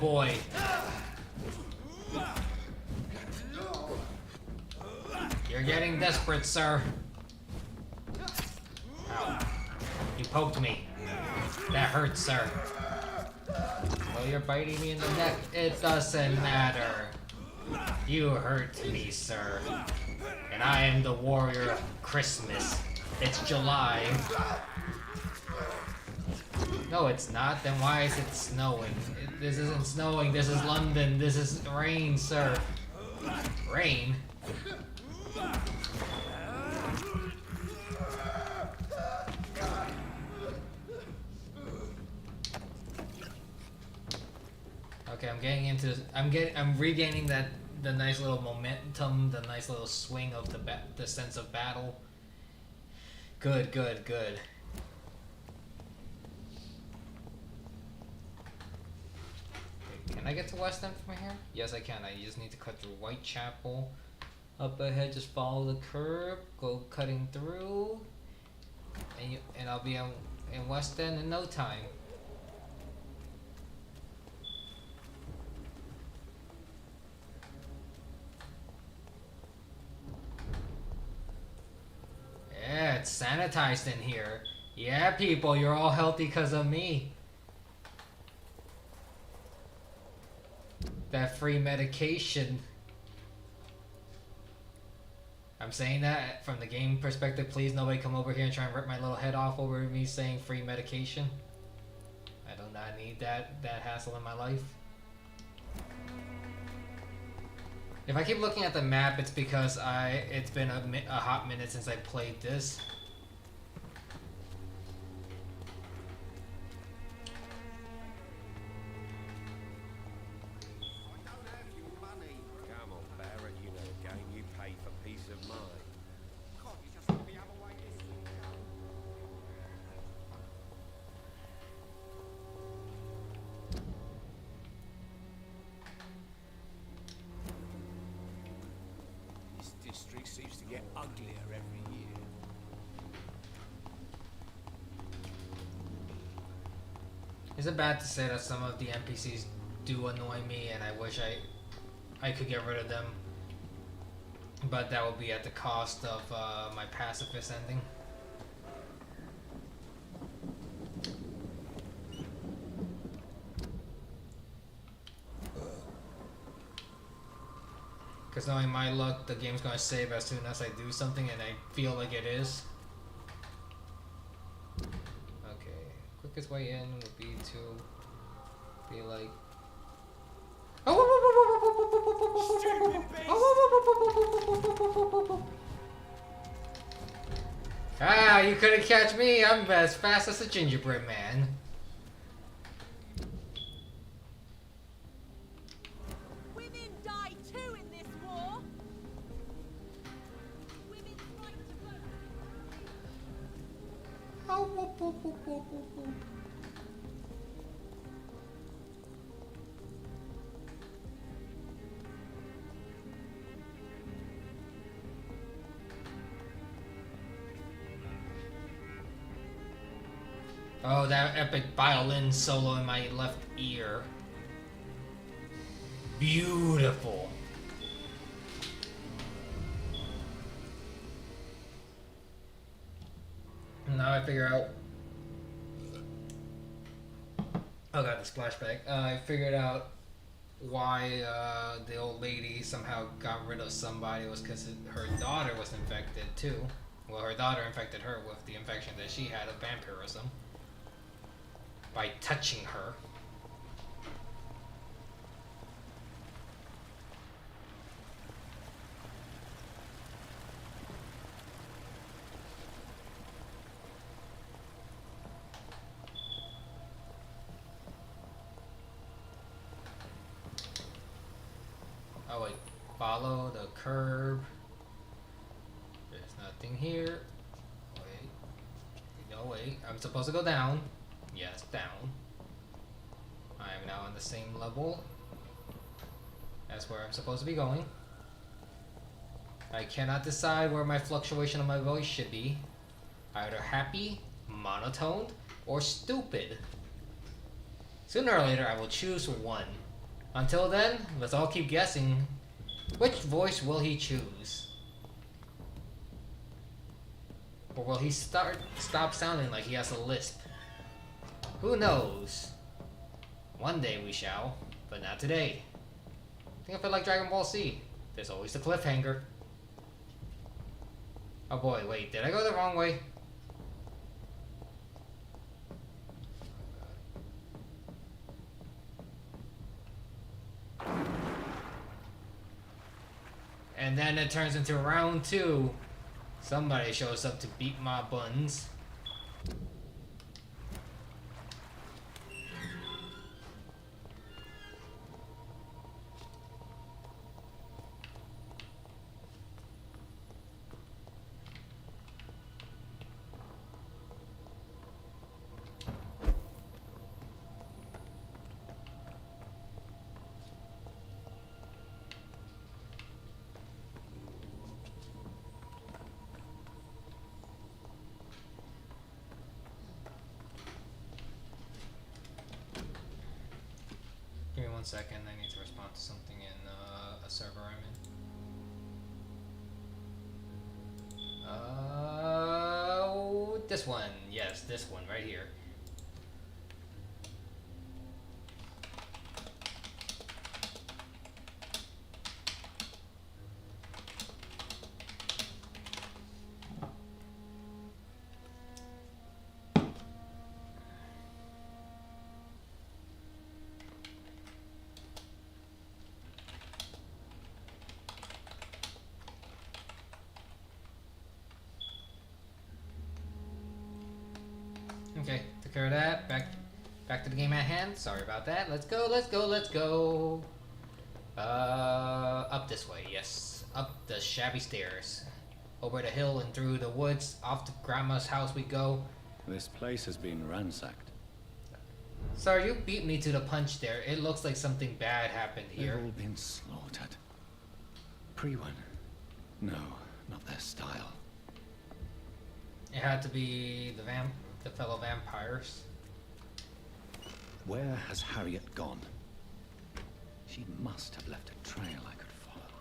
Boy. You're getting desperate, sir. Ow. You poked me. That hurts, sir. Well, you're biting me in the neck. It doesn't matter. You hurt me, sir. And I am the warrior of Christmas. It's July. No, it's not. Then why is it snowing? This isn't snowing. This is London. This is rain, sir. Rain? Okay, I'm getting into. I'm regaining the nice little momentum, the nice little swing of the sense of battle. Good, good, good. Can I get to West End from here? Yes, I can. I just need to cut through Whitechapel. Up ahead, just follow the curb, go cutting through, and I'll be in West End in no time. Yeah, it's sanitized in here. Yeah, people, you're all healthy because of me. That free medication. I'm saying that from the game perspective. Please, nobody come over here and try and rip my little head off over me saying free medication. I do not need that hassle in my life. If I keep looking at the map, it's because it's been a hot minute since I played this. Come on, Barrett, you know the game. You pay for peace of mind. This district seems to get uglier every year. Is it bad to say that some of the NPCs do annoy me and I wish I could get rid of them? But that would be at the cost of my pacifist ending. Because knowing my luck, the game's going to save as soon as I do something, and I feel like it is. Okay, quickest way in would be to be like... Ah, you couldn't catch me. I'm as fast as a gingerbread man. Women die too in this war. Women's right to vote. Oh, that epic violin solo in my left ear. Beautiful. Now I figure out... Oh god, the splashback. I figured out why the old lady somehow got rid of somebody. It was because her daughter was infected too. Well, her daughter infected her with the infection that she had of vampirism. By touching her. Oh wait, follow the curb. There's nothing here. Wait. No, wait. I'm supposed to go down. Yes, down. I am now on the same level as where I'm supposed to be going. I cannot decide where my fluctuation of my voice should be. Either happy, monotoned, or stupid. Sooner or later, I will choose one. Until then, let's all keep guessing. Which voice will he choose? Or will he stop sounding like he has a lisp? Who knows? One day we shall, but not today. Think of it like Dragon Ball Z. There's always the cliffhanger. Oh boy, wait, did I go the wrong way? And then it turns into round 2. Somebody shows up to beat my buns. Give me 1 second, I need to respond to something in a server I'm in. This one. Yes, this one right here. of that. Back to the game at hand. Sorry about that. Let's go, let's go, let's go. Up this way, yes. Up the shabby stairs. Over the hill and through the woods. Off to Grandma's house we go. This place has been ransacked. Sir, you beat me to the punch there. It looks like something bad happened here. They've all been slaughtered. Pre-1. No, not their style. It had to be the fellow vampires. Where has Harriet gone? She must have left a trail I could follow.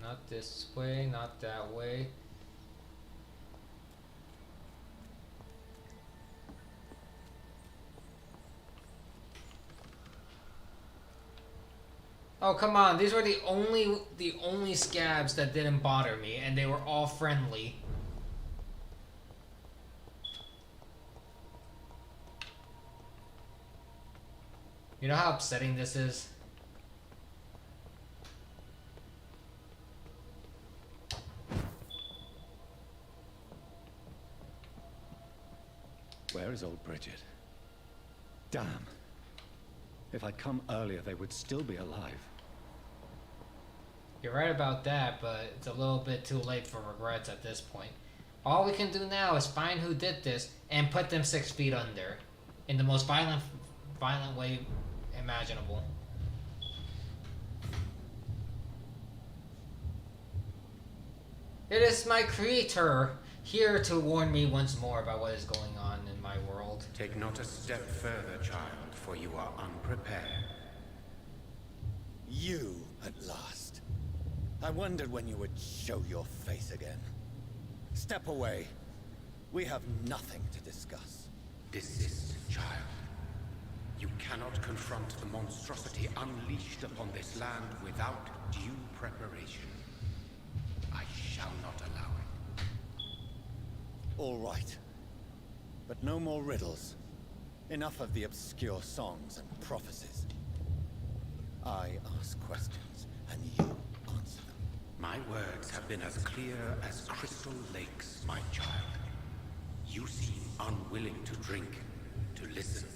Not this way, not that way. Oh, come on. These were the only scabs that didn't bother me, and they were all friendly. You know how upsetting this is? Where is old Bridget? Damn. If I'd come earlier, they would still be alive. You're right about that, but it's a little bit too late for regrets at this point. All we can do now is find who did this and put them 6 feet under. In the most violent way imaginable. It is my creator, here to warn me once more about what is going on in my world. Take not a step further, child, for you are unprepared. You, at last. I wondered when you would show your face again. Step away. We have nothing to discuss. Desist, child. You cannot confront the monstrosity unleashed upon this land without due preparation. I shall not allow it. All right. But no more riddles. Enough of the obscure songs and prophecies. I ask questions, and you answer them. My words have been as clear as crystal lakes, my child. You seem unwilling to drink, to listen,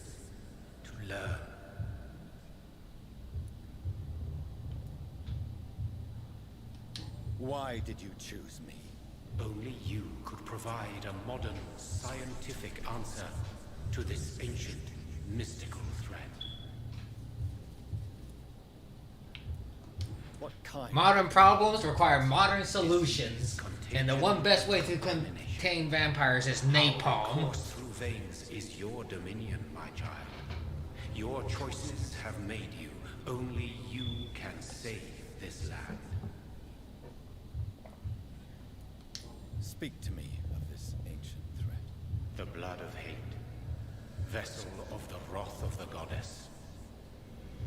to learn. Why did you choose me? Only you could provide a modern, scientific answer to this ancient, mystical threat. What kind? Modern problems require modern solutions, and the one best way to contain vampires is napalm. Course through veins is your dominion, my child. Your choices have made you. Only you can save this land. Speak to me of this ancient threat. The blood of hate, vessel of the wrath of the goddess.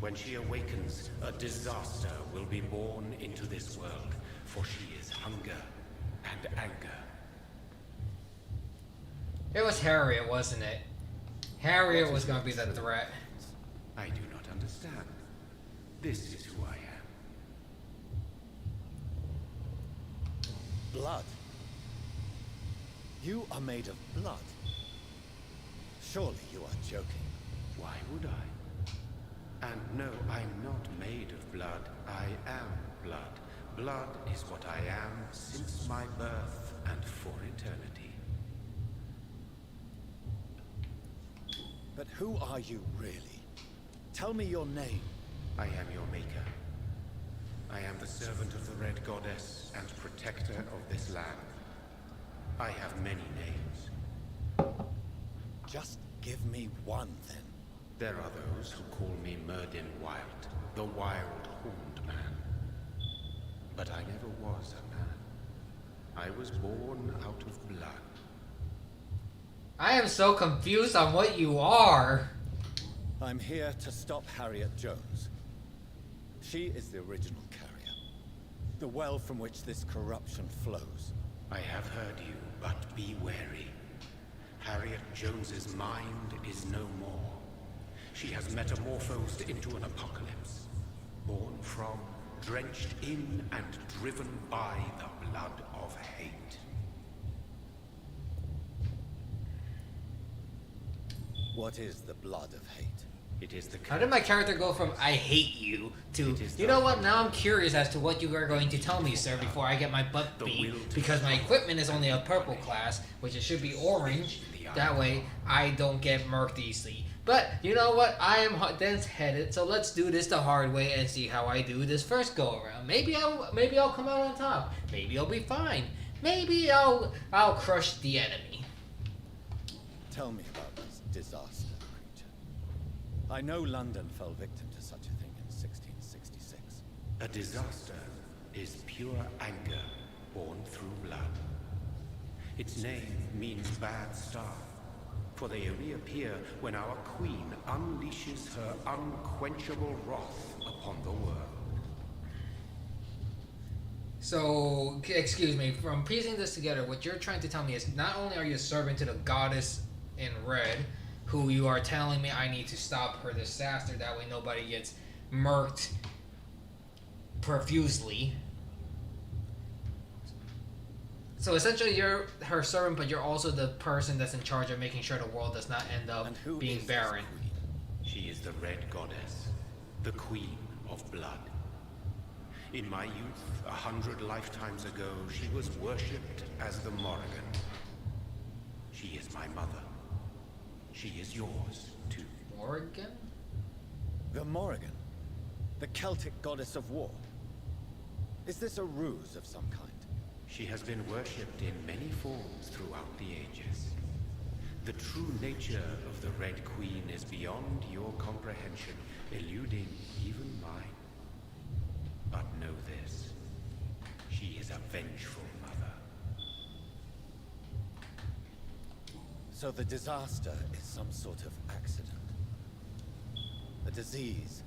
When she awakens, a disaster will be born into this world, for she is hunger and anger. It was Harriet, wasn't it? Harriet was going to be the threat. I do not understand. This is who I am. Blood. You are made of blood. Surely you are joking. Why would I? And no, I'm not made of blood. I am blood. Blood is what I am since my birth and for eternity. But who are you really? Tell me your name. I am your maker. I am the servant of the Red Goddess and protector of this land. I have many names. Just give me one, then. There are those who call me Merdin Wild, the Wild Horned Man. But I never was a man. I was born out of blood. I am so confused on what you are. I'm here to stop Harriet Jones. She is the original carrier. The well from which this corruption flows. I have heard you, but be wary. Harriet Jones's mind is no more. She has metamorphosed into an apocalypse. born from, drenched in, and driven by the blood of hate. What is the blood of hate? It is the How did my character go from I hate you to, you know what, now I'm curious as to what you are going to tell me, sir, before I get my butt beat, because my equipment is only a purple class, which it should be orange, that way I don't get murked easily. But, you know what, I am dense-headed, so let's do this the hard way and see how I do this first go-around. Maybe I'll come out on top, maybe I'll be fine, maybe I'll crush the enemy. Tell me about this disaster creature. I know London fell victim to such a thing in 1666. A disaster is pure anger born through blood. Its name means bad star, for they reappear when our queen unleashes her unquenchable wrath upon the world. So, excuse me, from piecing this together, what you're trying to tell me is not only are you a servant to the goddess in red, who you are telling me I need to stop her disaster, that way nobody gets murked profusely. So essentially you're her servant, but you're also the person that's in charge of making sure the world does not end up being barren. She is the Red Goddess, the Queen of Blood. In my youth, 100 lifetimes ago, she was worshipped as the Morrigan. She is my mother. She is yours, too. Morrigan? The Morrigan? The Celtic goddess of war? Is this a ruse of some kind? She has been worshipped in many forms throughout the ages. The true nature of the Red Queen is beyond your comprehension, eluding even mine. But know this, she is a vengeful mother. So the disaster is some sort of accident. A disease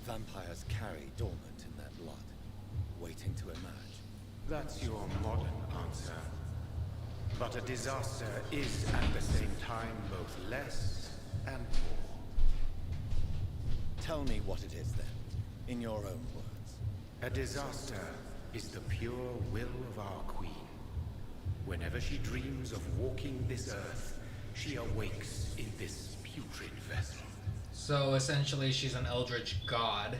vampires carry dormant in their blood, waiting to emerge. That's your modern answer. But a disaster is at the same time both less and more. Tell me what it is then, in your own words. A disaster is the pure will of our queen. Whenever she dreams of walking this earth, she awakes in this putrid vessel. So essentially she's an eldritch god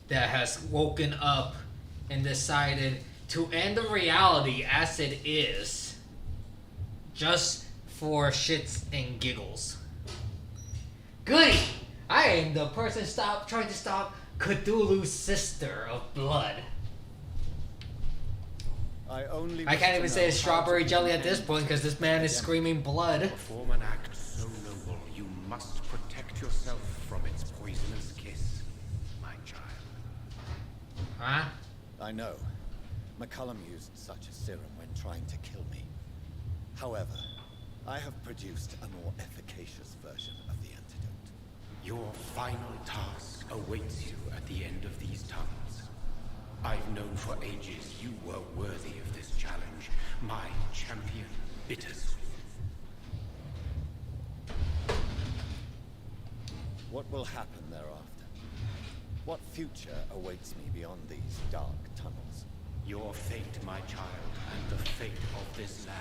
that has woken up and decided to end the reality as it is, just for shits and giggles. Goody! I am the person trying to stop Cthulhu's sister of blood. I can't even say it's strawberry jelly at this point because this man is screaming blood. To perform an act so noble, you must protect yourself from its poisonous kiss, my child. Huh? I know. McCullum used such a serum when trying to kill me. However, I have produced a more efficacious version of the antidote. Your final task awaits you at the end of these tunnels. I've known for ages you were worthy of this challenge, my champion, Bittersweet. What will happen thereafter? What future awaits me beyond these dark tunnels? Your fate, my child, and the fate of this land.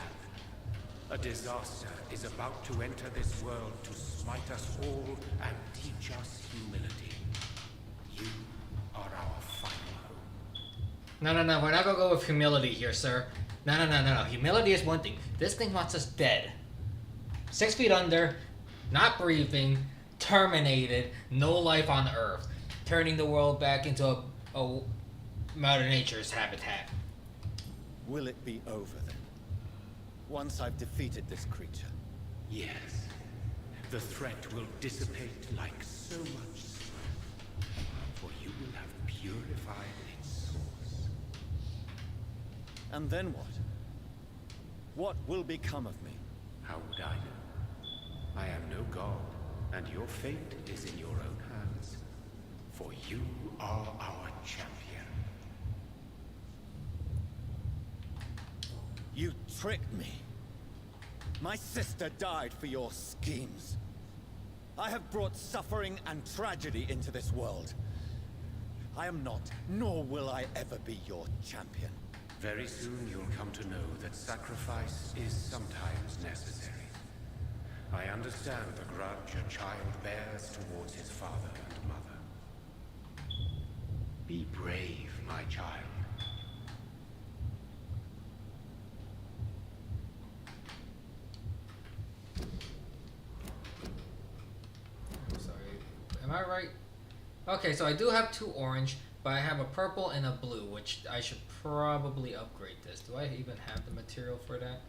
A disaster is about to enter this world to smite us all and teach us humility. You are our final hope. No, we're not gonna go with humility here, sir. No. Humility is one thing. This thing wants us dead. 6 feet under, not breathing, terminated, no life on Earth. Turning the world back into a Mother Nature's habitat. Will it be over then? Once I've defeated this creature? Yes. The threat will dissipate like so much smoke, for you will have purified its source. And then what? What will become of me? How would I know? I am no god, and your fate is in your own hands. For you are our champion. You tricked me. My sister died for your schemes. I have brought suffering and tragedy into this world. I am not, nor will I ever be your champion. Very soon you'll come to know that sacrifice is sometimes necessary. I understand the grudge a child bears towards his father and mother. Be brave, my child. I'm sorry. Am I right? Okay, so I do have 2 orange, but I have a purple and a blue, which I should probably upgrade this. Do I even have the material for that?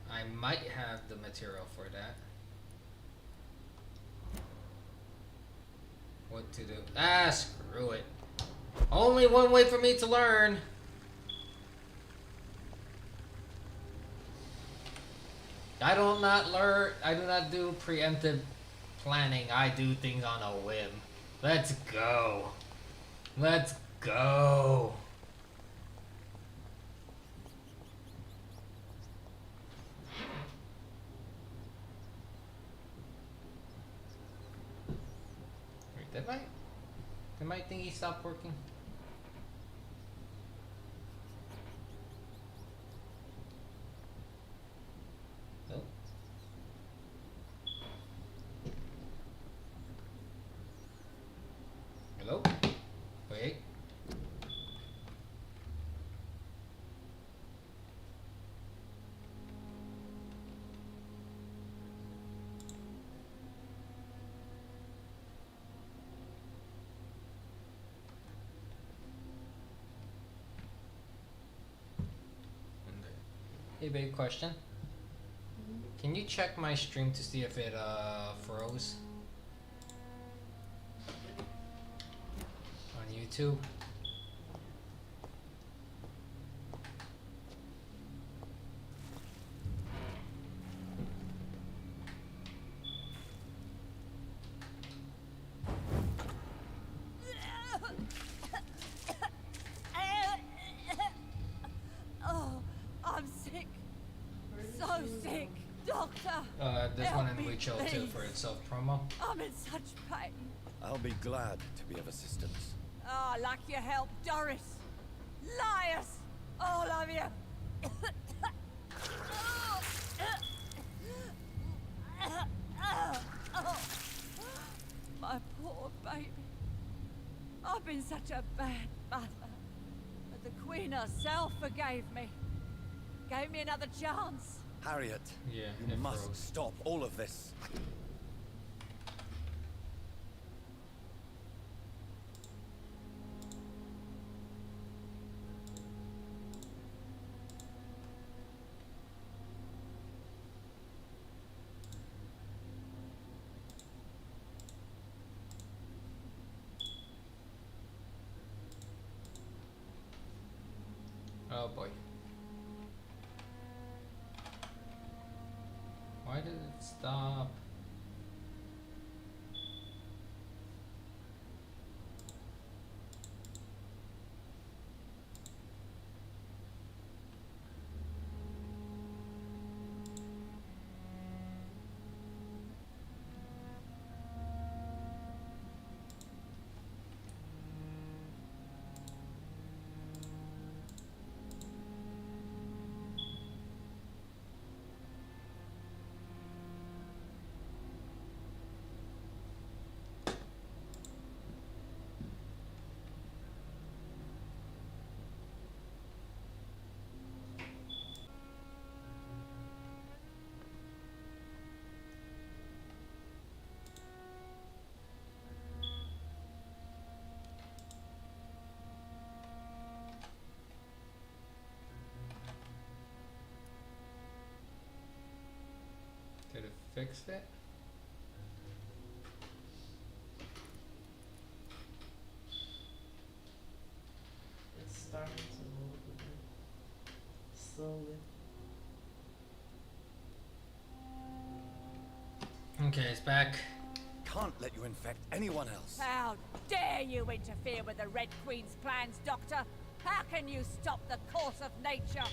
I might have the material for that. What to do? Ah, screw it. Only one way for me to learn. I do not do preemptive planning. I do things on a whim. Let's go. Let's go. Wait, did my thingy stop working? Nope. Hello? Wait. Hey babe, question. Can you check my stream to see if it froze? On YouTube? This one in Witch too for its self-promo. I'm in such pain. I'll be glad to be of assistance. Oh, like your help, Doris. Liars! All of you! My poor baby. I've been such a bad mother. But the Queen herself forgave me. Gave me another chance. Harriet, yeah, you must stop all of this. Oh boy. Why did it stop? Did it fix it? It's starting to move again. Slowly. Okay, it's back. Can't let you infect anyone else. How dare you interfere with the Red Queen's plans, Doctor? How can you stop the course of nature?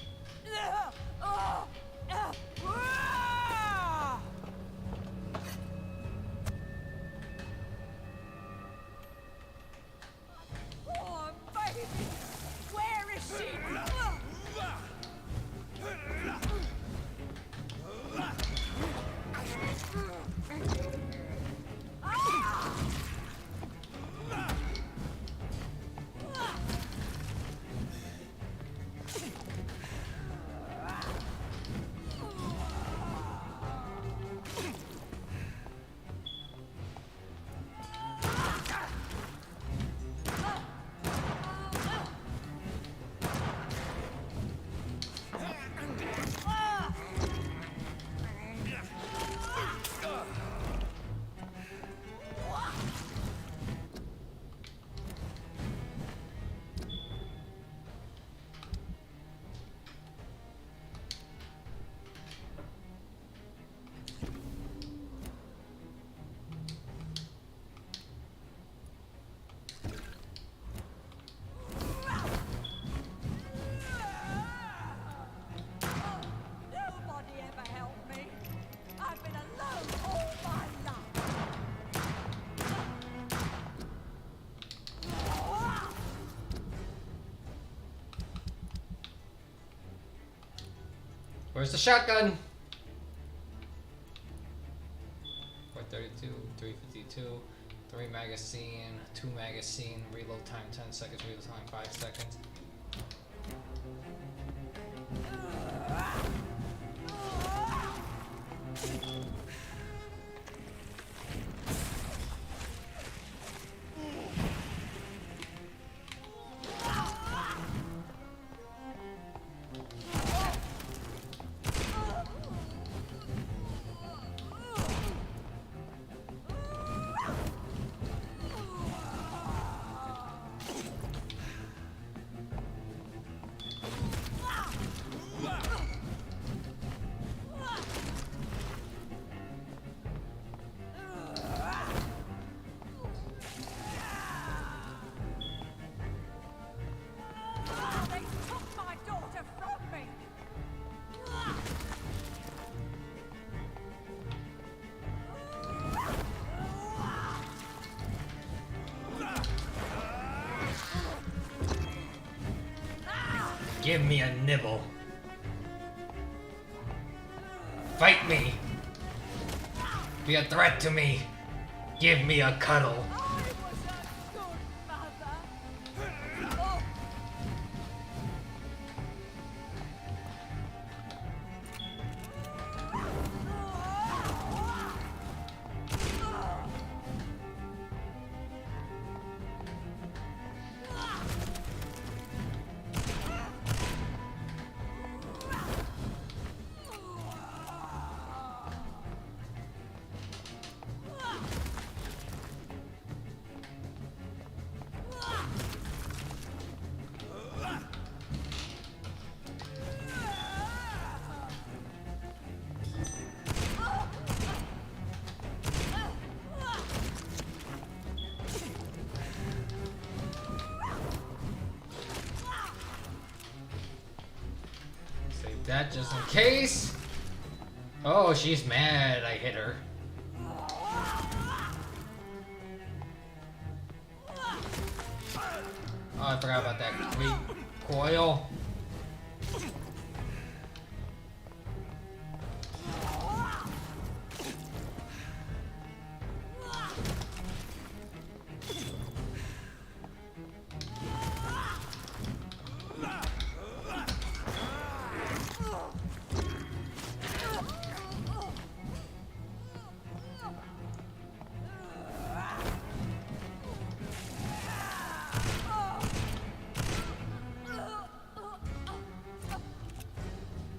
Where's the shotgun? 432, 352, 3 magazine, 2 magazine, reload time 10 seconds, reload time 5 seconds. Give me a nibble. Fight me. Be a threat to me. Give me a cuddle. That just in case. Oh, she's mad I hit her. Oh, I forgot about that recoil.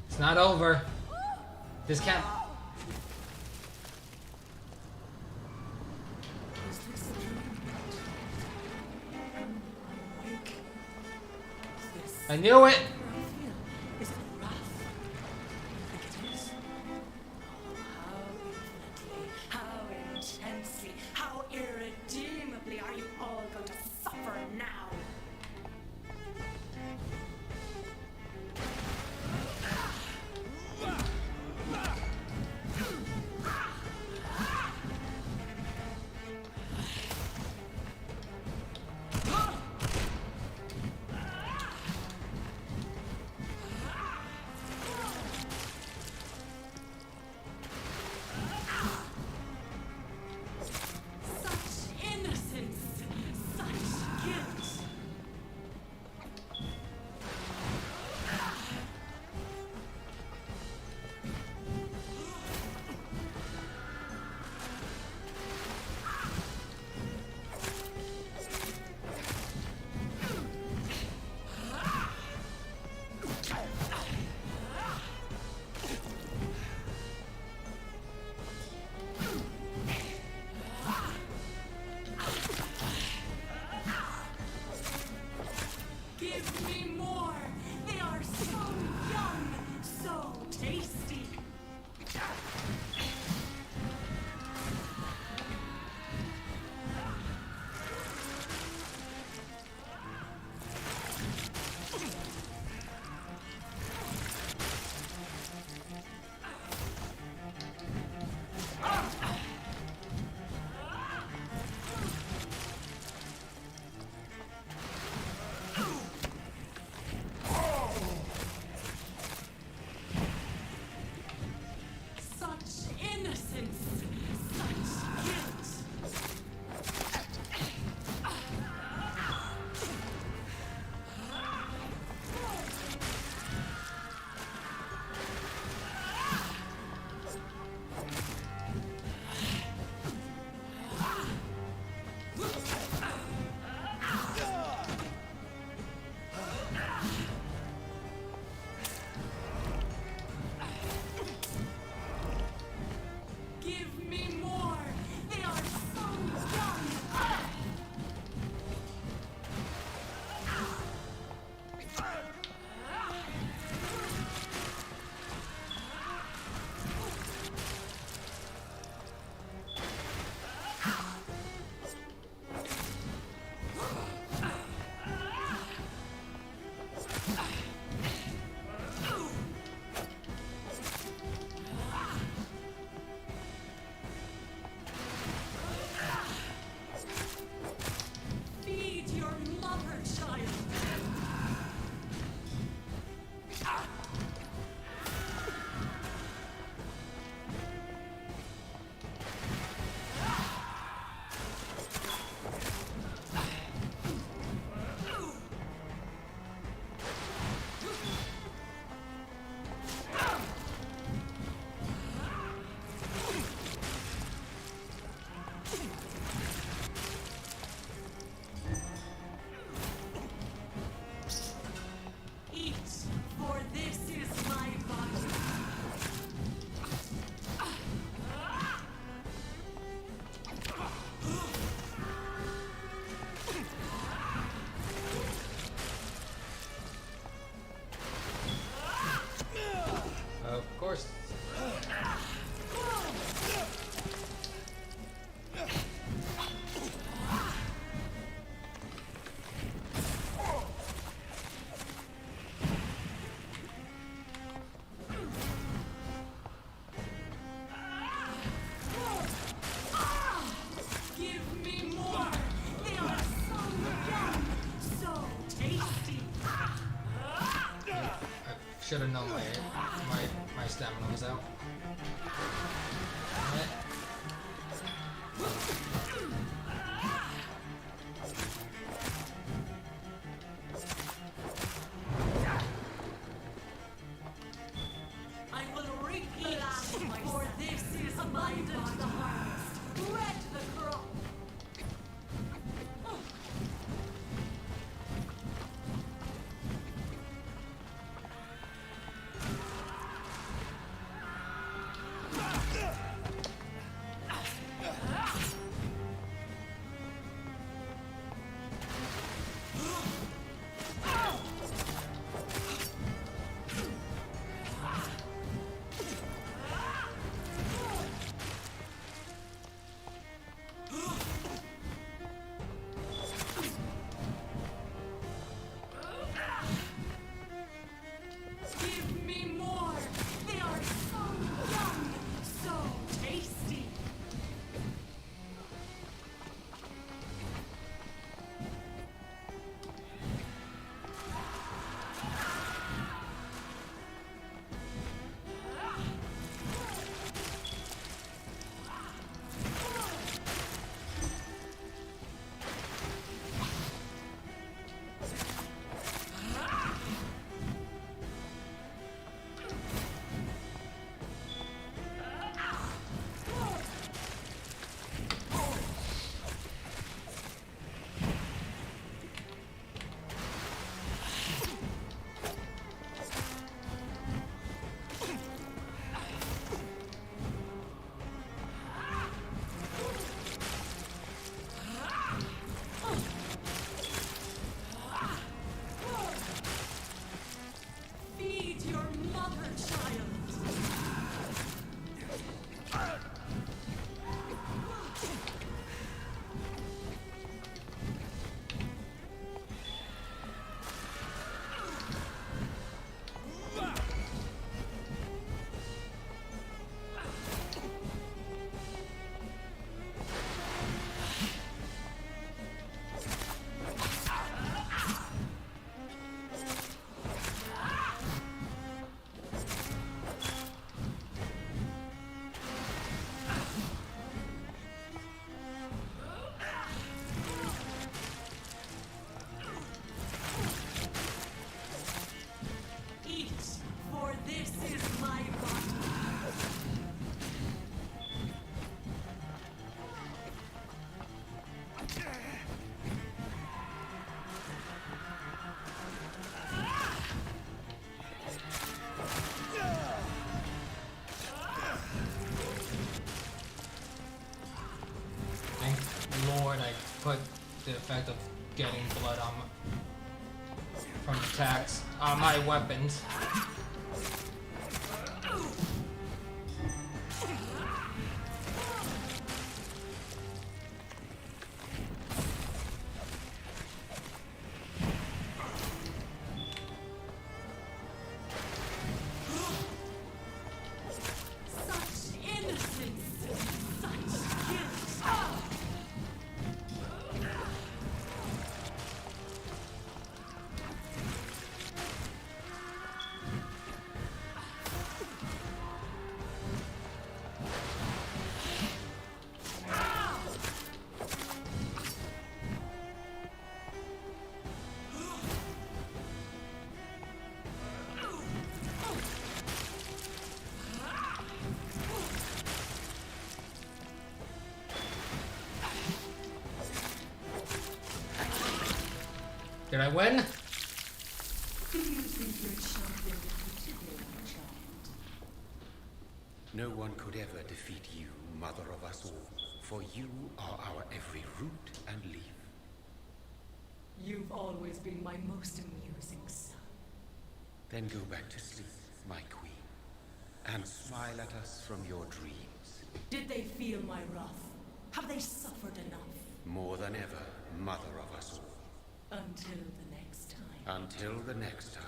It's not over. This can't. I knew it. Is it rough? I think it is. Oh, how infinitely, how intensely, how irredeemably are you all going to suffer now? Should have known my stamina was out. Damn it. I will repeat, for this is abundant the harvest. Red the crop. Give me more. They are so young, so tasty. Feed your mother, child. Eat, for this is my body. Thank Lord I put the effect of getting blood on from attacks on my weapons. Such innocence, such guilt. Did I win? Do you think your champion defeated me, my child? No one could ever defeat you, mother of us all, for you are our every root and leaf. You've always been my most amusing son. Then go back to sleep, my queen, and smile at us from your dreams. Did they feel my wrath? Have they suffered enough? More than ever, mother of us all. Until the next time. Until the next time.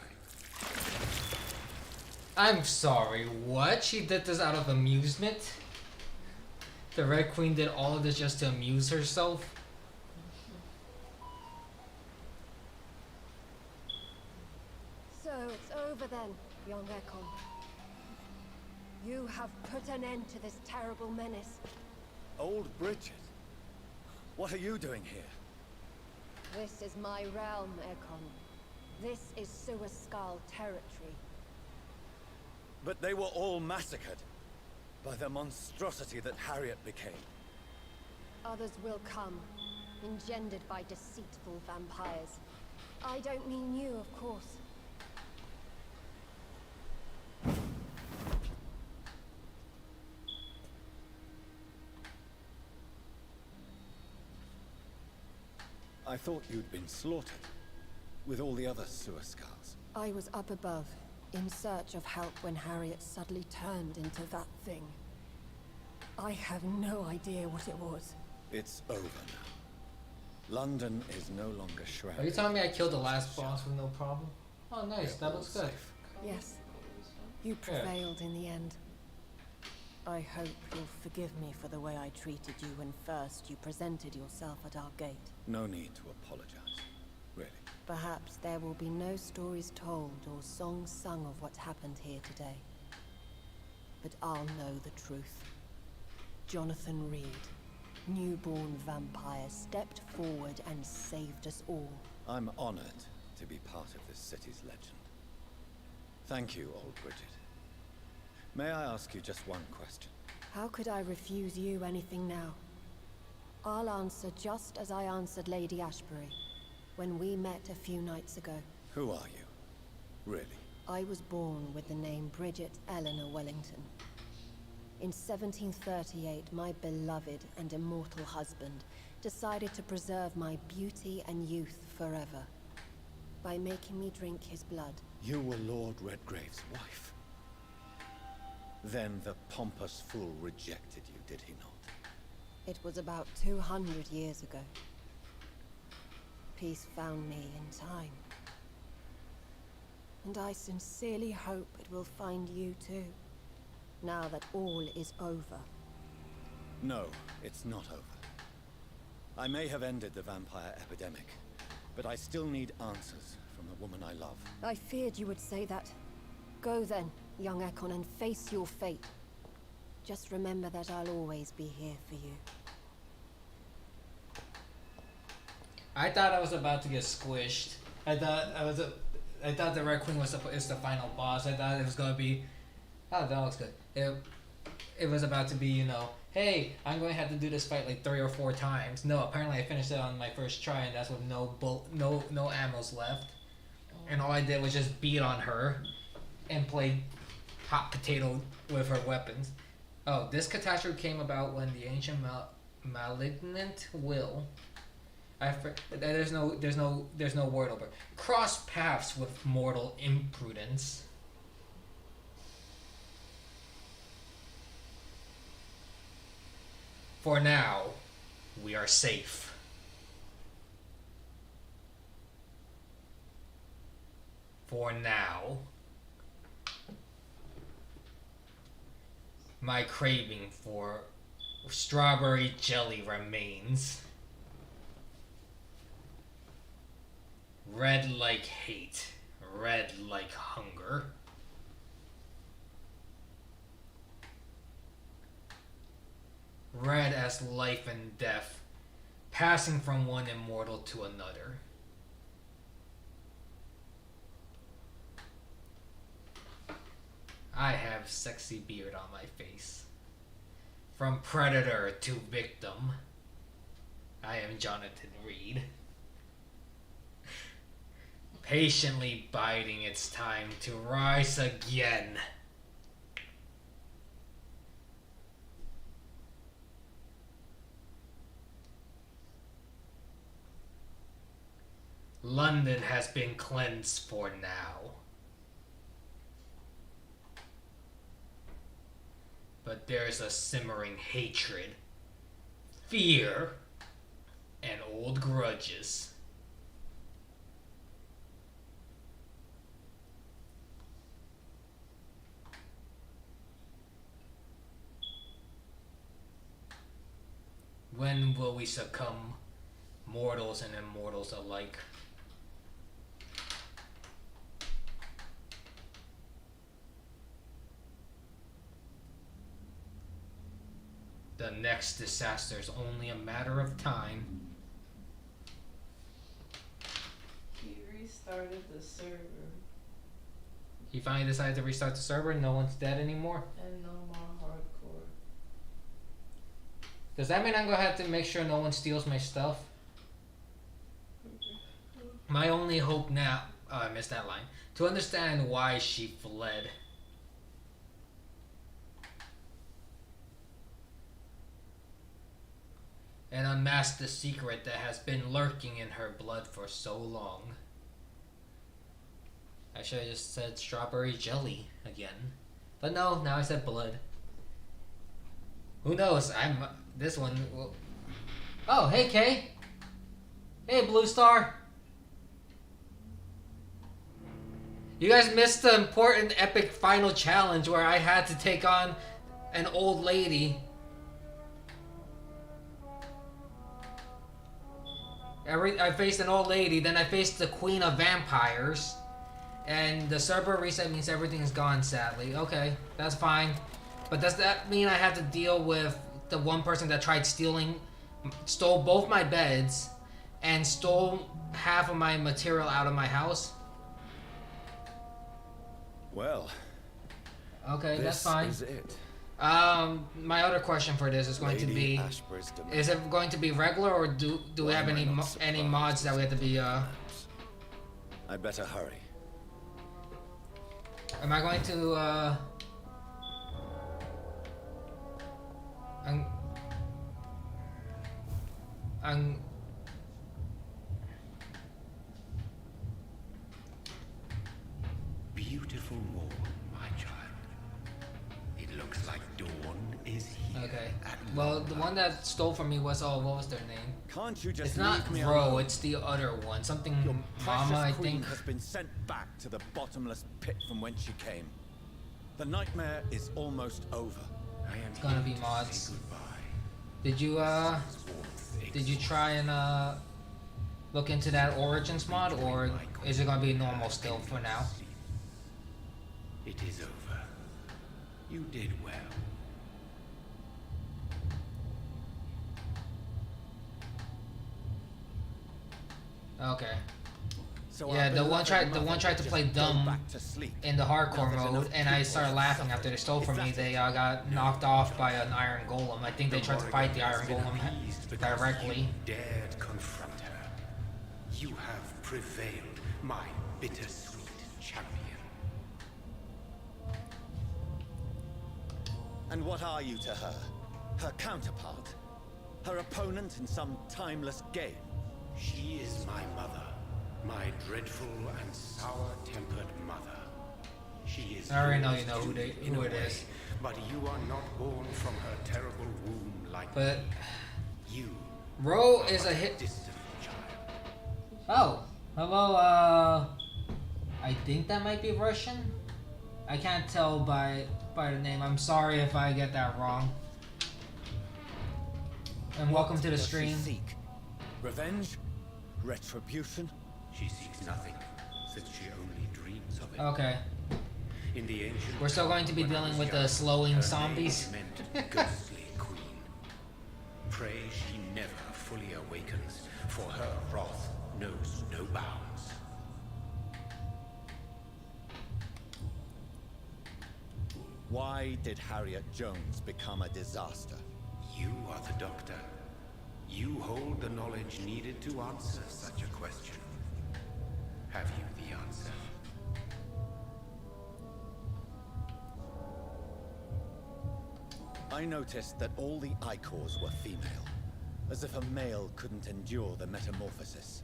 I'm sorry, what? She did this out of amusement? The Red Queen did all of this just to amuse herself? So, it's over then, young Ekon. You have put an end to this terrible menace. Old Bridget? What are you doing here? This is my realm, Ekon. This is Suascal territory. But they were all massacred by the monstrosity that Harriet became. Others will come, engendered by deceitful vampires. I don't mean you, of course. I thought you'd been slaughtered, with all the other Suascals. I was up above, in search of help when Harriet suddenly turned into that thing. I have no idea what it was. It's over now. London is no longer shrouded. Are you telling me I killed the last boss with no problem? Oh, nice. That looks good. Yes. You prevailed in the end. I hope you'll forgive me for the way I treated you when first you presented yourself at our gate. No need to apologize, really. Perhaps there will be no stories told or songs sung of what happened here today. But I'll know the truth. Jonathan Reed, newborn vampire, stepped forward and saved us all. I'm honored to be part of this city's legend. Thank you, old Bridget. May I ask you just one question? How could I refuse you anything now? I'll answer just as I answered Lady Ashbury when we met a few nights ago. Who are you? Really? I was born with the name Bridget Eleanor Wellington. In 1738, my beloved and immortal husband decided to preserve my beauty and youth forever by making me drink his blood. You were Lord Redgrave's wife. Then the pompous fool rejected you, did he not? It was about 200 years ago. Peace found me in time. And I sincerely hope it will find you too, now that all is over. No, it's not over. I may have ended the vampire epidemic, but I still need answers from the woman I love. I feared you would say that. Go then, young Ekon, and face your fate. Just remember that I'll always be here for you. I thought I was about to get squished. I thought the Red Queen was the final boss. I thought it was gonna be. Oh, that looks good. It was about to be, you know, hey, I'm going to have to do this fight like 3 or 4 times. No, apparently I finished it on my first try, and that's with no ammos left. And all I did was just beat on her and play hot potato with her weapons. Oh, this catastrophe came about when the ancient malignant will. There's no word over. Cross paths with mortal imprudence. For now, we are safe. For now, my craving for strawberry jelly remains. Red like hate, red like hunger. Red as life and death, passing from one immortal to another. I have sexy beard on my face. From predator to victim, I am Jonathan Reed. Patiently biding its time to rise again. London has been cleansed for now. But there's a simmering hatred, fear, and old grudges. When will we succumb, mortals and immortals alike? The next disaster is only a matter of time. He restarted the server. He finally decided to restart the server and no one's dead anymore. And no more hardcore. Does that mean I'm gonna have to make sure no one steals my stuff? My only hope now, oh, I missed that line, to understand why she fled. And unmask the secret that has been lurking in her blood for so long. I should have just said strawberry jelly again. But no, now I said blood. Who knows? This one will... Oh, hey Kay! Hey Blue Star! You guys missed the important epic final challenge where I had to take on an old lady. I faced an old lady, then I faced the queen of vampires. And the server reset means everything's gone, sadly. Okay, that's fine. But does that mean I have to deal with the one person that tried stole both my beds, and stole half of my material out of my house? Well, okay, that's fine. This is it. My other question for this is going to be: is it going to be regular, or do we have any mods that we have to be? I'd better hurry. Am I going to Beautiful morn, my child. It looks like dawn is here. Okay. Well, the one that stole from me was, what was their name? Can't you just It's not leave me Gogh, alone? it's the other one. Something Your Mama, I queen think. has been sent back to the bottomless pit from whence she came. The nightmare is almost over. It's gonna be mods. Did you try and look into that Origins mod, or is it gonna be normal still for now? It is over. You did well. Okay. So Yeah, our the one beloved tried to mother play just go dumb back to sleep. in the hardcore Now there's mode, enough and I people started to laughing suffer. after they stole from Is me. that They it? got knocked off by an iron golem. I think they tried to fight the iron golem directly. You dared confront her. You have prevailed, my bittersweet champion. And what are you to her? Her counterpart? Her opponent in some timeless game? She is my mother, my dreadful and sour-tempered mother. She is. I already know yours you know who too, in it a way, is. But you are not born from her terrible womb like But me. You. Ro is a hit. Distant child. Oh, hello. I think that might be Russian. I can't tell by the name. I'm sorry if I get that wrong. And welcome to the What does stream. she seek? Revenge? Retribution? She seeks nothing, since she only dreams of it. Okay. In the ancient We're still going to be when I dealing was with the young, slowing her zombies. name meant ghostly queen. Pray she never fully awakens, for her wrath knows no bounds. Why did Harriet Jones become a disaster? You are the doctor. You hold the knowledge needed to answer such a question. Have you the answer? I noticed that all the Icors were female, as if a male couldn't endure the metamorphosis.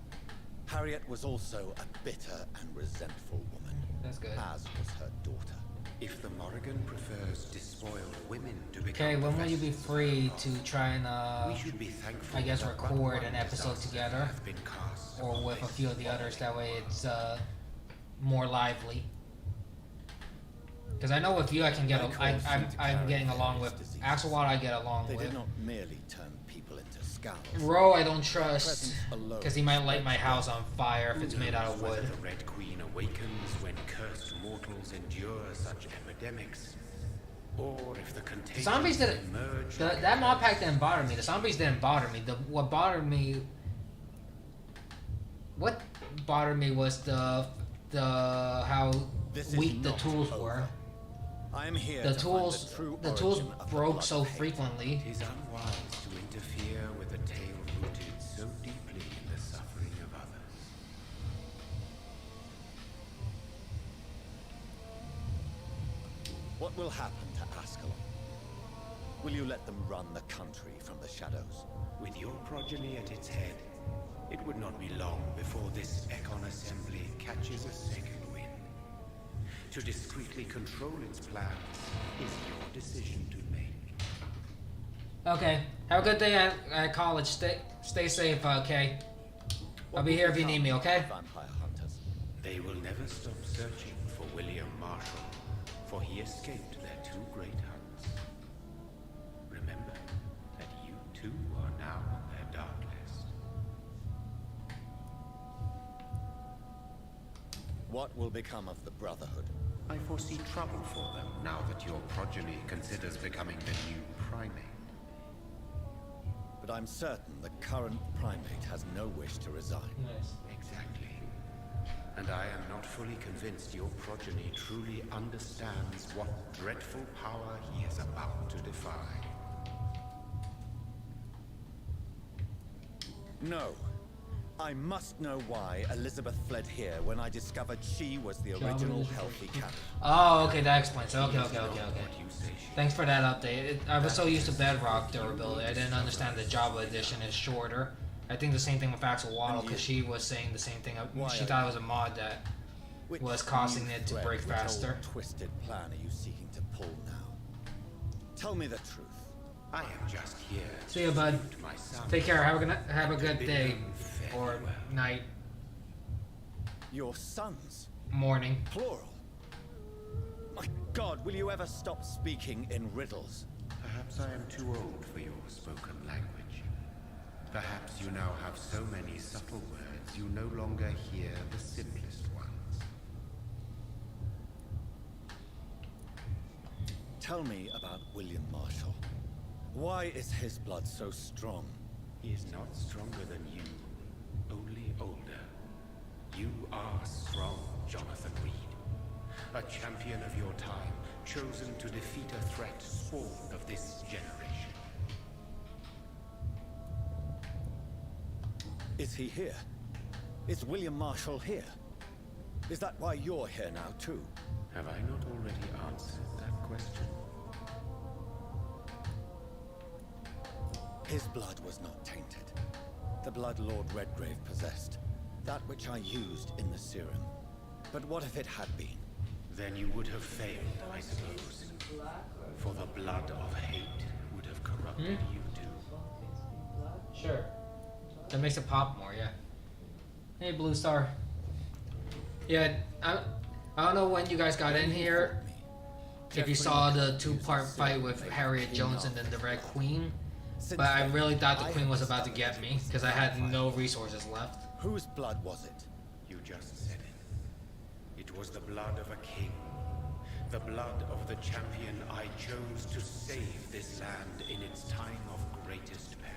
Harriet was also a bitter and resentful woman. That's good. As was her daughter. If the Morrigan prefers despoiled women to become Okay, when will you be professors free of to art, try and we should be thankful I guess that but record one an episode disaster together, hath been cast or upon with a this few of the others. That way, world. it's more lively. Because I know with you, I can get. I'm getting along with Axelwad. I get along They with. did not merely turn people into skulls. Ro, I don't trust, Presence alone because he might light my house on fire if Who it's made out of knows wood. whether the Red Queen awakens when cursed mortals endure such epidemics. Or if the contagion Zombies didn't. emerge That mod pack didn't bother me. The zombies didn't bother me. What bothered me was the how weak the tools were. I am here The to tools find the true the tools origin of the broke blood so of hate. frequently. It is unwise to interfere with a tale rooted so deeply in the suffering of others. What will happen to Ascalon? Will you let them run the country from the shadows? With your progeny at its head, it would not be long before this Econ Assembly catches a second wind. To discreetly control its plans is your decision to make. Okay. Have a good day at college. Stay safe, okay? I'll be here if you need me, okay? Vampire hunters. They will never stop searching for William Marshall, for he escaped their two great hunts. Remember that you too are now on their dark list. What will become of the Brotherhood? I foresee trouble for them now that your progeny considers becoming the new primate. But I'm certain the current primate has no wish to resign. Nice. Exactly. And I am not fully convinced your progeny truly understands what dreadful power he is about to defy. No. I must know why Elizabeth fled here when I discovered she was the original healthy cat. Oh, okay, that explains it. Okay. Thanks for that update. I was so used to Bedrock durability, I didn't understand the Java edition is shorter. I think the same thing with Axolotl, because she was saying the same thing. She thought it was a mod that was causing it to break faster. Which twisted plan are you seeking to pull now? Tell me the truth. I am just here. See ya, bud. Take care. Have a good day or night. Your sons? Morning. Plural. My God, will you ever stop speaking in riddles? Perhaps I am too old for your spoken language. Perhaps you now have so many subtle words you no longer hear the simplest ones. Tell me about William Marshall. Why is his blood so strong? He is not stronger than you, only older. You are strong, Jonathan Reed. A champion of your time, chosen to defeat a threat spawned of this generation. Is he here? Is William Marshall here? Is that why you're here now, too? Have I not already answered that question? His blood was not tainted. The blood Lord Redgrave possessed. That which I used in the serum. But what if it had been? Then you would have failed, I suppose. For the blood of hate would have corrupted you too. Sure. That makes it pop more, yeah. Hey, Blue Star. Yeah, I don't know when you guys got in here. If you saw the two-part fight with Harriet Jones and then the Red Queen. But I really thought the Queen was about to get me, because I had no resources left. Whose blood was it? You just said it. It was the blood of a king. The blood of the champion I chose to save this land in its time of greatest peril.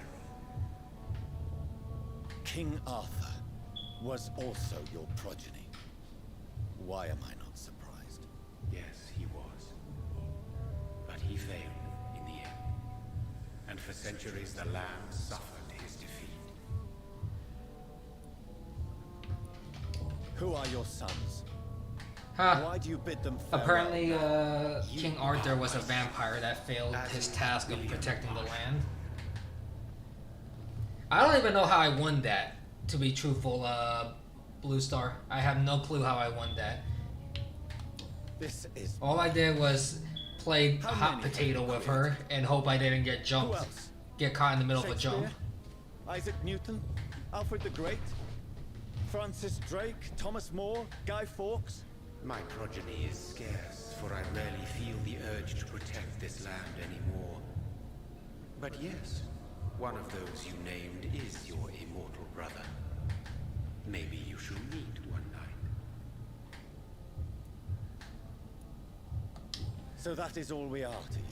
King Arthur was also your progeny. Why am I not surprised? Yes, he was. But he failed in the end. And for centuries the land suffered his defeat. Who are your sons? Huh. Why do you bid them farewell? Apparently, King Arthur was a vampire that failed his task of protecting the land. I don't even know how I won that, to be truthful, Blue Star. I have no clue how I won that. This is... All I did was play hot potato with her and hope I didn't get jumped. Get caught in the middle of a jump. Isaac Newton? Alfred the Great? Francis Drake? Thomas More? Guy Fawkes? My progeny is scarce, for I rarely feel the urge to protect this land anymore. But yes, one of those you named is your immortal brother. Maybe you should meet one night. So that is all we are to you.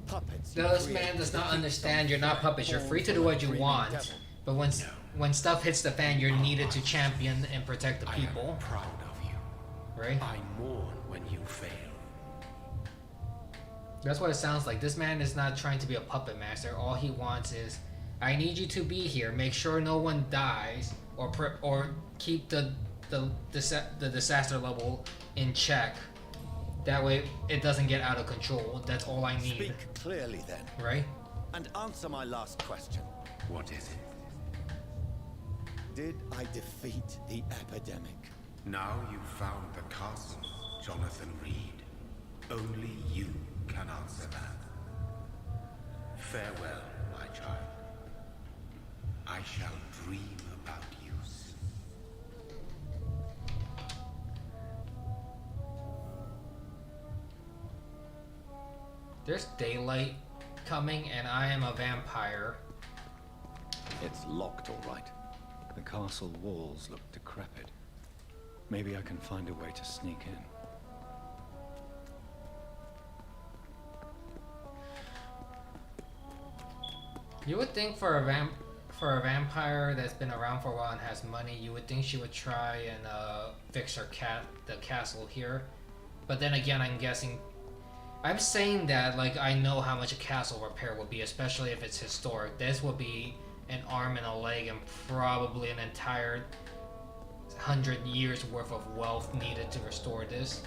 Puppets. This man does not understand you're not puppets. You're free to do what you want. But when stuff hits the fan, you're needed to champion and protect the people. I am proud of you. Right? I mourn when you fail. That's what it sounds like. This man is not trying to be a puppet master. All he wants is, I need you to be here. Make sure no one dies, or keep the disaster level in check. That way, it doesn't get out of control. That's all I need. Speak clearly then. Right? And answer my last question. What is it? Did I defeat the epidemic? Now you've found the castle, Jonathan Reed. Only you can answer that. Farewell, my child. I shall dream about you soon. There's daylight coming, and I am a vampire. It's locked, all right. The castle walls look decrepit. Maybe I can find a way to sneak in. You would think for a vampire that's been around for a while and has money, you would think she would try and fix her the castle here. But then again, I'm guessing. I'm saying that like I know how much a castle repair would be, especially if it's historic. This would be an arm and a leg and probably an entire 100 years worth of wealth needed to restore this.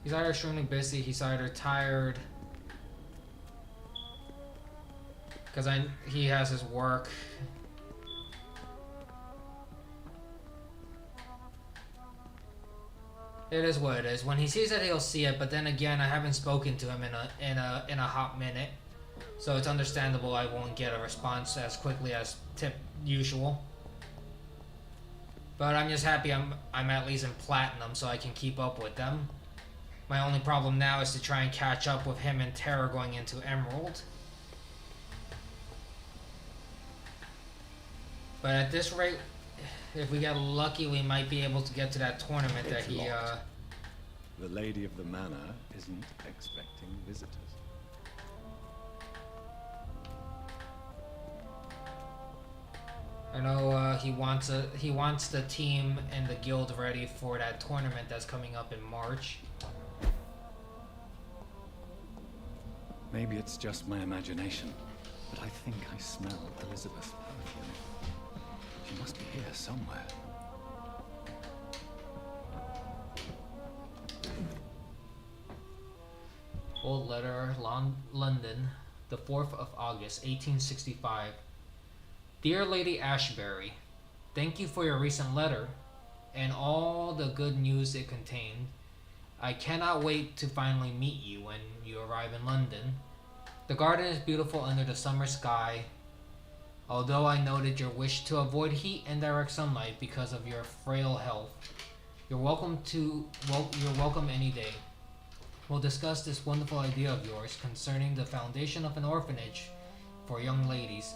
He's either extremely busy, he's either tired, because he has his work. It is what it is. When he sees it, he'll see it. But then again, I haven't spoken to him in a hot minute, so it's understandable I won't get a response as quickly as usual. But I'm just happy I'm at least in platinum, so I can keep up with them. My only problem now is to try and catch up with him and Terra going into Emerald. But at this rate, if we get lucky, we might be able to get to that tournament that he, The lady of the manor isn't expecting visitors. I know he wants the team and the guild ready for that tournament that's coming up in March. Maybe it's just my imagination, but I think I smell Elizabeth's perfume. She must be here somewhere. Old letter, London, the 4th of August, 1865. Dear Lady Ashbury, thank you for your recent letter and all the good news it contained. I cannot wait to finally meet you when you arrive in London. The garden is beautiful under the summer sky. Although I noted your wish to avoid heat and direct sunlight because of your frail health, you're welcome any day. We'll discuss this wonderful idea of yours concerning the foundation of an orphanage for young ladies.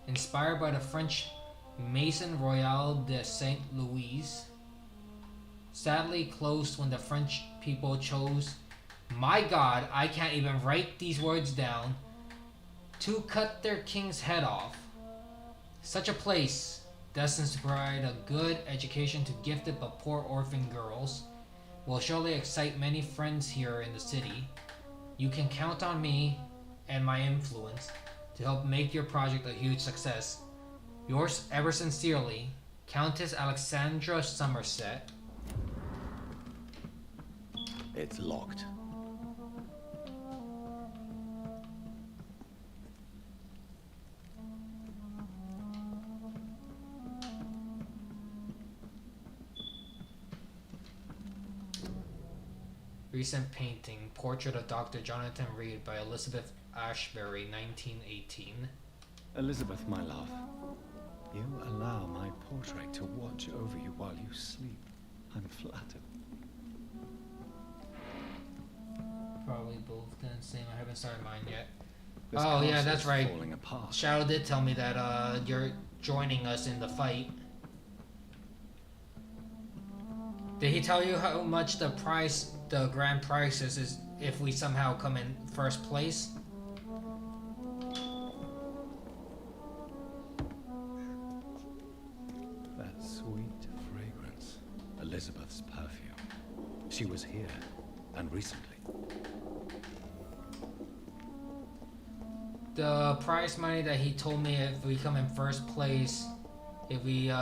Inspired by the French Maison Royale de Saint Louis, sadly closed when the French people chose, my God, I can't even write these words down, to cut their king's head off. Such a place, destined to provide a good education to gifted but poor orphan girls, will surely excite many friends here in the city. You can count on me and my influence to help make your project a huge success. Yours ever sincerely, Countess Alexandra Somerset. It's locked. Recent painting, Portrait of Dr. Jonathan Reed by Elizabeth Ashbury, 1918. Elizabeth, my love, you allow my portrait to watch over you while you sleep. I'm flattered. Probably both then, same. I haven't started mine yet. This oh yeah, castle that's is right. falling apart. Shadow did tell me that joining us in the fight. Did he tell you how much the grand prize is if we somehow come in first place? That sweet fragrance. Elizabeth's perfume. She was here, and recently. The prize money that he told me if we come in first place, if we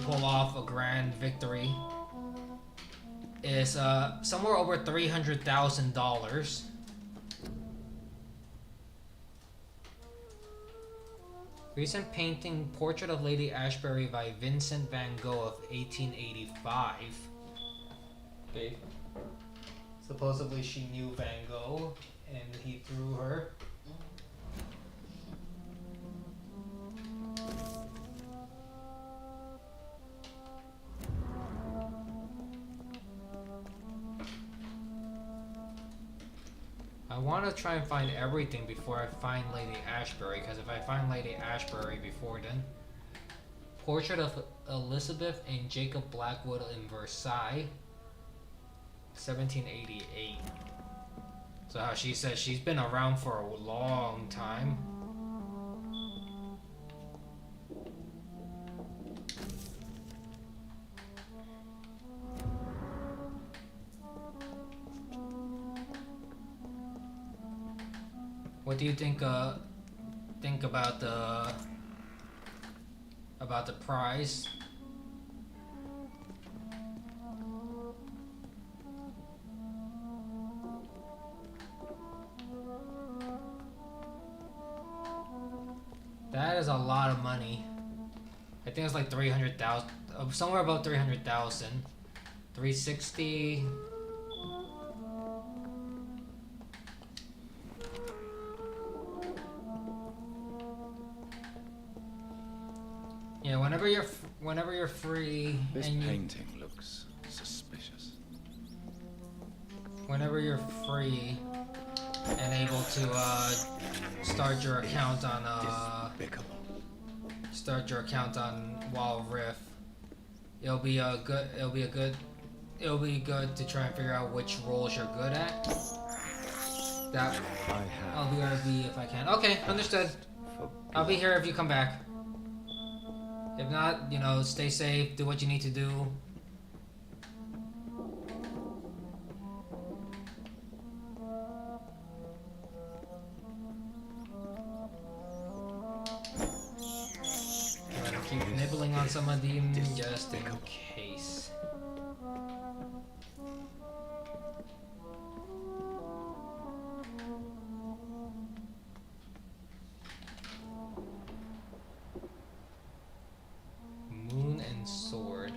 pull off a grand victory, is somewhere over $300,000. Recent painting, Portrait of Lady Ashbury by Vincent van Gogh of 1885. Okay. Supposedly she knew Van Gogh and he threw her. I want to try and find everything before I find Lady Ashbury, because if I find Lady Ashbury before then... Portrait of Elizabeth and Jacob Blackwood in Versailles, 1788. So how she says she's been around for a long time. What do you think about the prize? That is a lot of money. I think it's like 300,000, somewhere about 300,000. 360. Yeah, whenever you're free. This and painting looks suspicious. Whenever you're free and able to start your account on Wild Rift, it'll be good to try and figure out which roles you're good at. That I'll be RB if I can. Okay, understood. I'll be here if you come back. If not, you know, stay safe, do what you need to do. I'm gonna keep nibbling on some of them just in case. Moon and sword.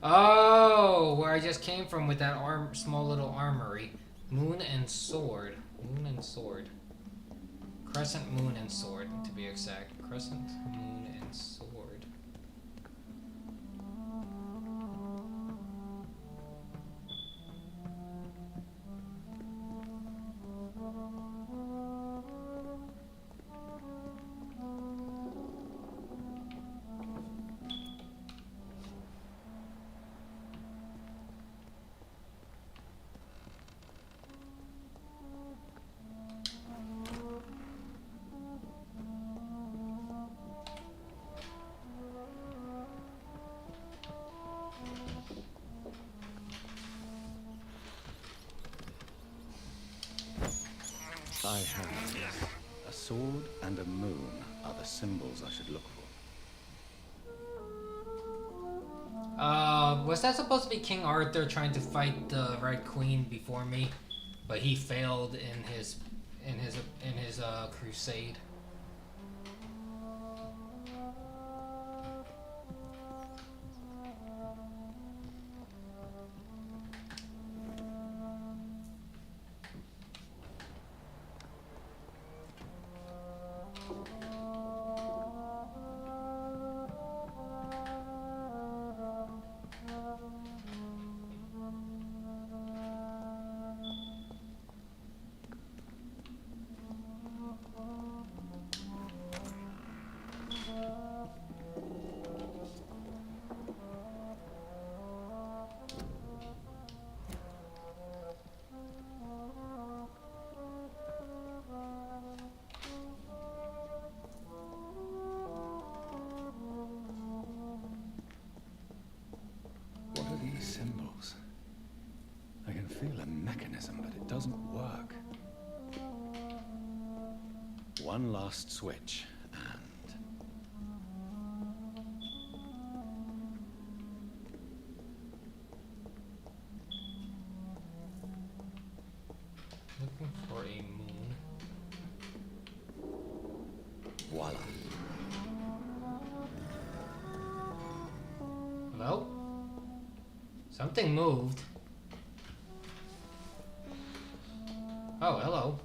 Oh, where I just came from with that small little armory. Moon and sword. Moon and sword. Crescent, moon, and sword, to be exact. Crescent, moon, and sword. I have this. A sword and a moon are the symbols I should look for. Was that supposed to be King Arthur trying to fight the Red Queen before me? But he failed in his crusade. mechanism, but it doesn't work. One last switch, and... Looking for a moon. voila. Hello? Something moved. Oh, hello.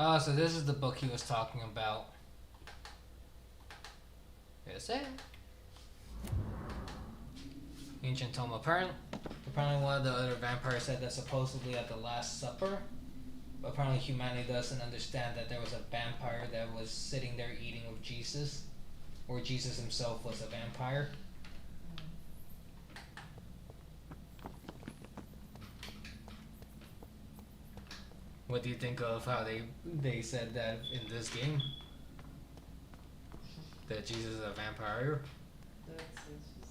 Oh, so this is the book he was talking about. Is it? Ancient Tome. Apparently one of the other vampires said that supposedly at the Last Supper, apparently humanity doesn't understand that there was a vampire that was sitting there eating with Jesus, or Jesus himself was a vampire. What do you think of how they said that in this game? That Jesus is a vampire? That's interesting.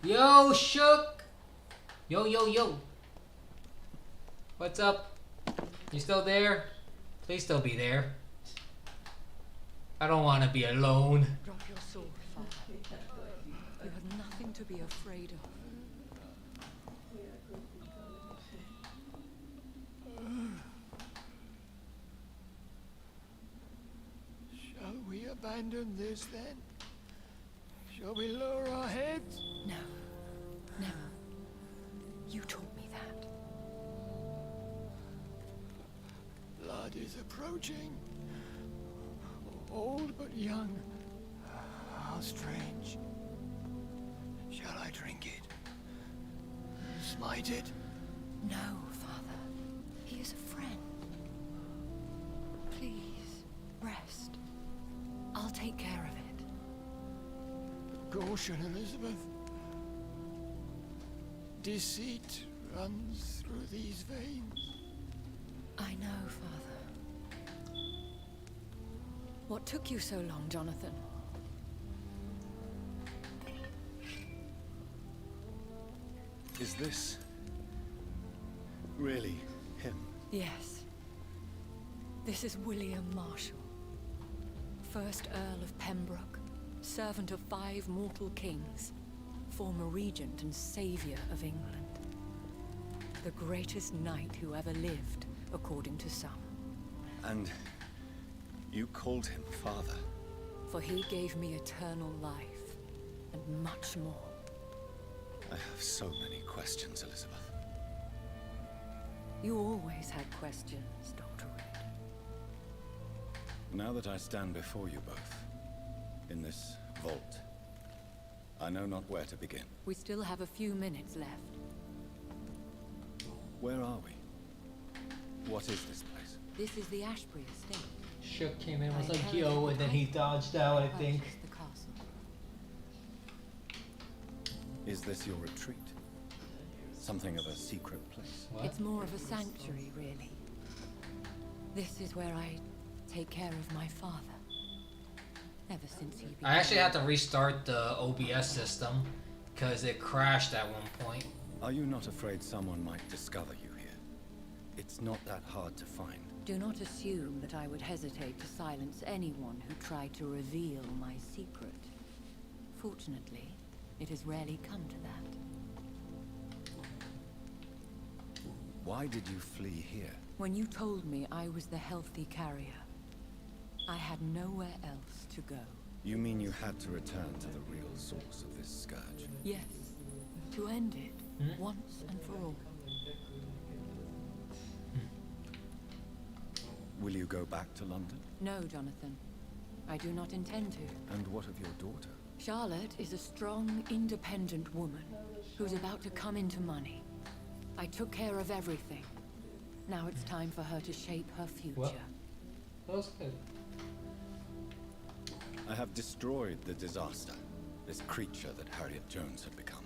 Yo, Shook! Yo. What's up? You still there? Please still be there. I don't want to be alone. Drop your sword, Father. You have nothing to be afraid of. Shall we abandon this then? Shall we lower our heads? No. Never. You taught me that. Blood is approaching. Old but young. How strange. Shall I drink it? Smite it? No, Father. He is a friend. Please, rest. I'll take care of it. Caution, Elizabeth. Deceit runs through these veins. I know, Father. What took you so long, Jonathan? Is this really him? Yes. This is William Marshall, 1st Earl of Pembroke, servant of 5 mortal kings, former regent and savior of England. The greatest knight who ever lived, according to some. And you called him father? For he gave me eternal life, and much more. I have so many questions, Elizabeth. You always had questions, Dr. Reed. Now that I stand before you both, in this vault, I know not where to begin. We still have a few minutes left. Where are we? What is this place? This is the Ashbury estate. Shook came in and was like, yo, and then he dodged out, I think. The castle. Is this your retreat? Something of a secret place? What? It's more of a sanctuary, really. This is where I take care of my father. Ever since he became... I actually had to restart the OBS system because it crashed at one point. Are you not afraid someone might discover you here? It's not that hard to find. Do not assume that I would hesitate to silence anyone who tried to reveal my secret. Fortunately, it has rarely come to that. Why did you flee here? When you told me I was the healthy carrier, I had nowhere else to go. You mean you had to return to the real source of this scourge? Yes, to end it, once and for all. Will you go back to London? No, Jonathan. I do not intend to. And what of your daughter? Charlotte is a strong, independent woman who's about to come into money. I took care of everything. Now it's time for her to shape her future. What? That was good. I have destroyed the disaster, this creature that Harriet Jones had become.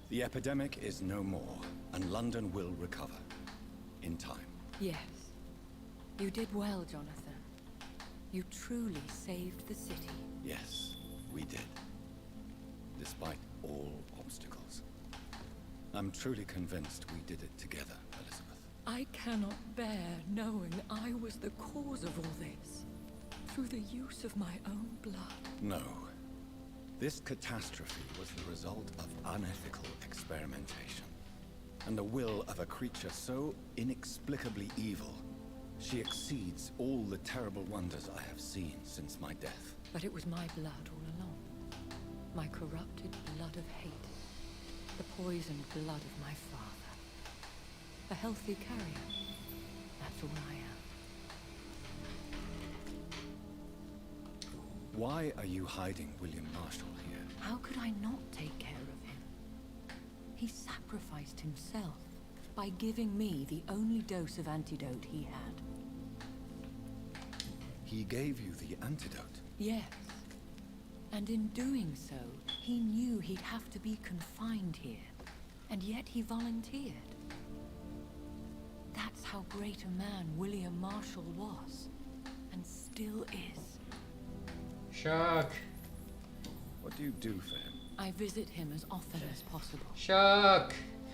The epidemic is no more, and London will recover. In time. Yes. You did well, Jonathan. You truly saved the city. Yes, we did. Despite all obstacles. I'm truly convinced we did it together, Elizabeth. I cannot bear knowing I was the cause of all this. Through the use of my own blood. No. This catastrophe was the result of unethical experimentation. And the will of a creature so inexplicably evil, she exceeds all the terrible wonders I have seen since my death. But it was my blood all along. My corrupted blood of hate. The poisoned blood of my father. A healthy carrier. That's all I am. Why are you hiding William Marshall here? How could I not take care of him? He sacrificed himself by giving me the only dose of antidote he had. He gave you the antidote? Yes. And in doing so, he knew he'd have to be confined here. And yet he volunteered. That's how great a man William Marshall was. And still is. Shock. What do you do for him? I visit him as often as possible. Shock.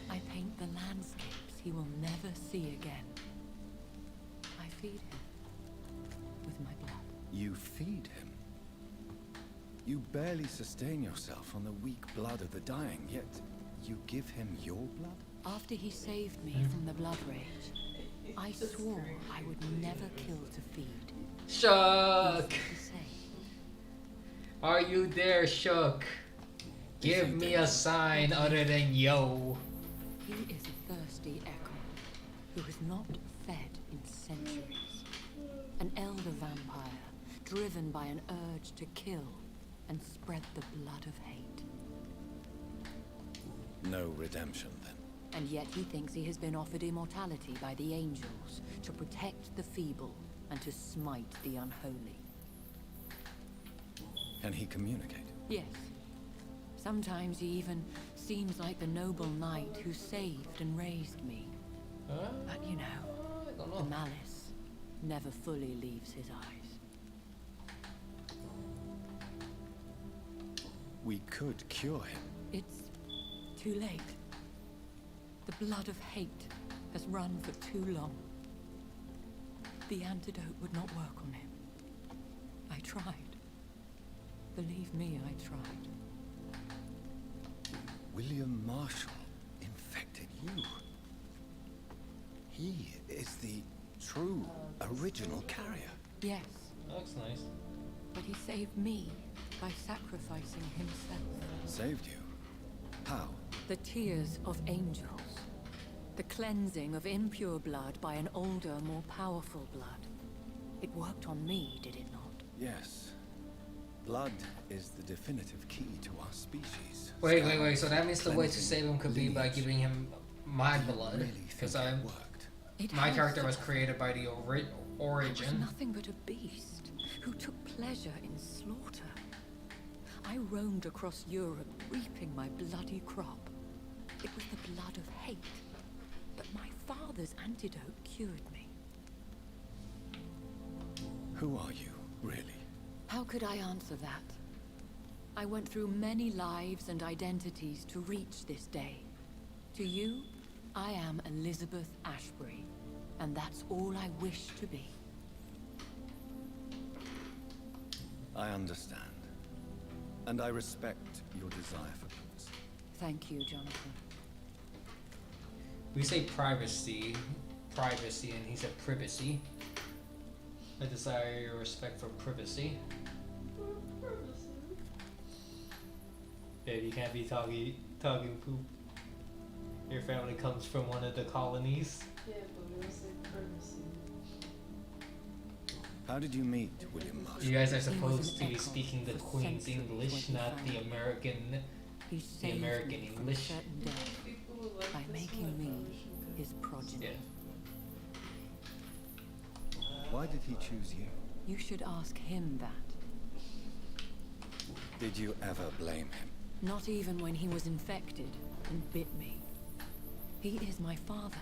I paint the landscapes he will never see again. I feed him with my blood. You feed him? You barely sustain yourself on the weak blood of the dying, yet you give him your blood? After he saved me from the blood rage, I swore I would never kill to feed. Shook! Are you there, Shook? Give me a sign other than yo. He is a thirsty echo who has not fed in centuries. An elder vampire, driven by an urge to kill and spread the blood of hate. No redemption, then. And yet he thinks he has been offered immortality by the angels to protect the feeble and to smite the unholy. Can he communicate? Yes. Sometimes he even seems like the noble knight who saved and raised me. But you know, the malice never fully leaves his eyes. We could cure him. It's too late. The blood of hate has run for too long. The antidote would not work on him. I tried. Believe me, I tried. William Marshall infected you. He is the true original carrier. Yes. Looks nice. But he saved me by sacrificing himself. Saved you? How? The tears of angels. The cleansing of impure blood by an older, more powerful blood. It worked on me, did it not? Yes. Blood is the definitive key to our species. Wait. So that means the way to save him could be by giving him my blood. Because my character was created by the origin. I was nothing but a beast who took pleasure in slaughter. I roamed across Europe, reaping my bloody crop. It was the blood of hate. But my father's antidote cured me. Who are you, really? How could I answer that? I went through many lives and identities to reach this day. To you, I am Elizabeth Ashbury, and that's all I wish to be. I understand. And I respect your desire for peace. Thank you, Jonathan. We say privacy, and he said privacy. I desire your respect for privacy. Babe, you can't be talking poop. Your family comes from one of the colonies. Yeah, but we don't say privacy. How did you meet William Marshall? You guys are supposed to be speaking the Queen's English, not the American English. By making me his progeny. Yeah. Why did he choose you? You should ask him that. Did you ever blame him? Not even when he was infected and bit me. He is my father.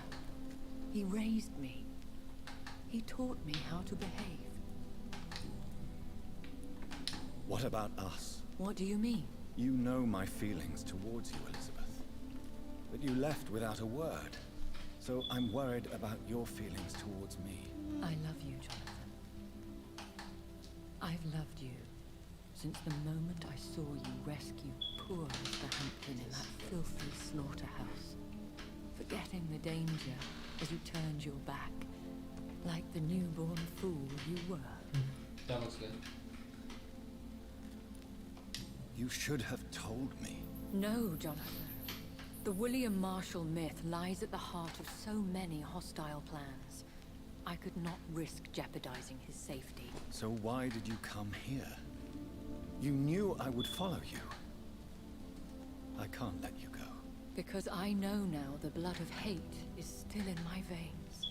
He raised me. He taught me how to behave. What about us? What do you mean? You know my feelings towards you, Elizabeth. But you left without a word. So I'm worried about your feelings towards me. I love you, Jonathan. I've loved you since the moment I saw you rescue poor Mr. Hampton in that filthy slaughterhouse, forgetting the danger as you turned your back, like the newborn fool you were. That looks good. You should have told me. No, Jonathan. The William Marshall myth lies at the heart of so many hostile plans. I could not risk jeopardizing his safety. So why did you come here? You knew I would follow you. I can't let you go. Because I know now the blood of hate is still in my veins.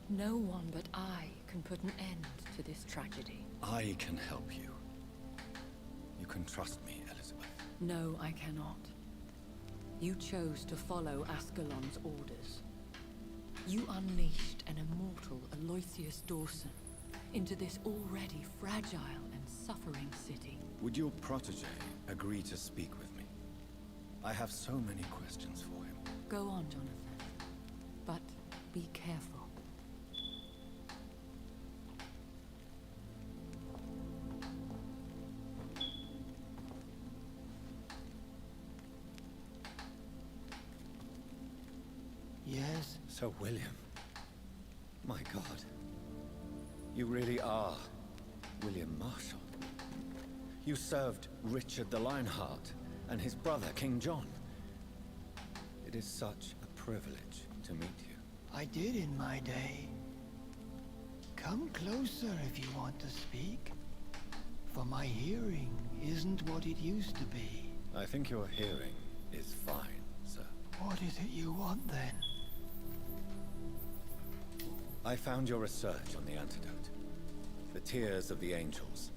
No one but I can put an end to this tragedy. I can help you. You can trust me, Elizabeth. No, I cannot. You chose to follow Ascalon's orders. You unleashed an immortal Aloysius Dawson into this already fragile and suffering city. Would your protege agree to speak with me? I have so many questions for him. Go on, Jonathan. But be careful. Yes? Sir William. My God. You really are William Marshall. You served Richard the Lionheart and his brother, King John. It is such a privilege to meet you. I did in my day. Come closer if you want to speak. For my hearing isn't what it used to be. I think your hearing is fine, sir. What is it you want then? I found your research on the antidote. The Tears of the Angels.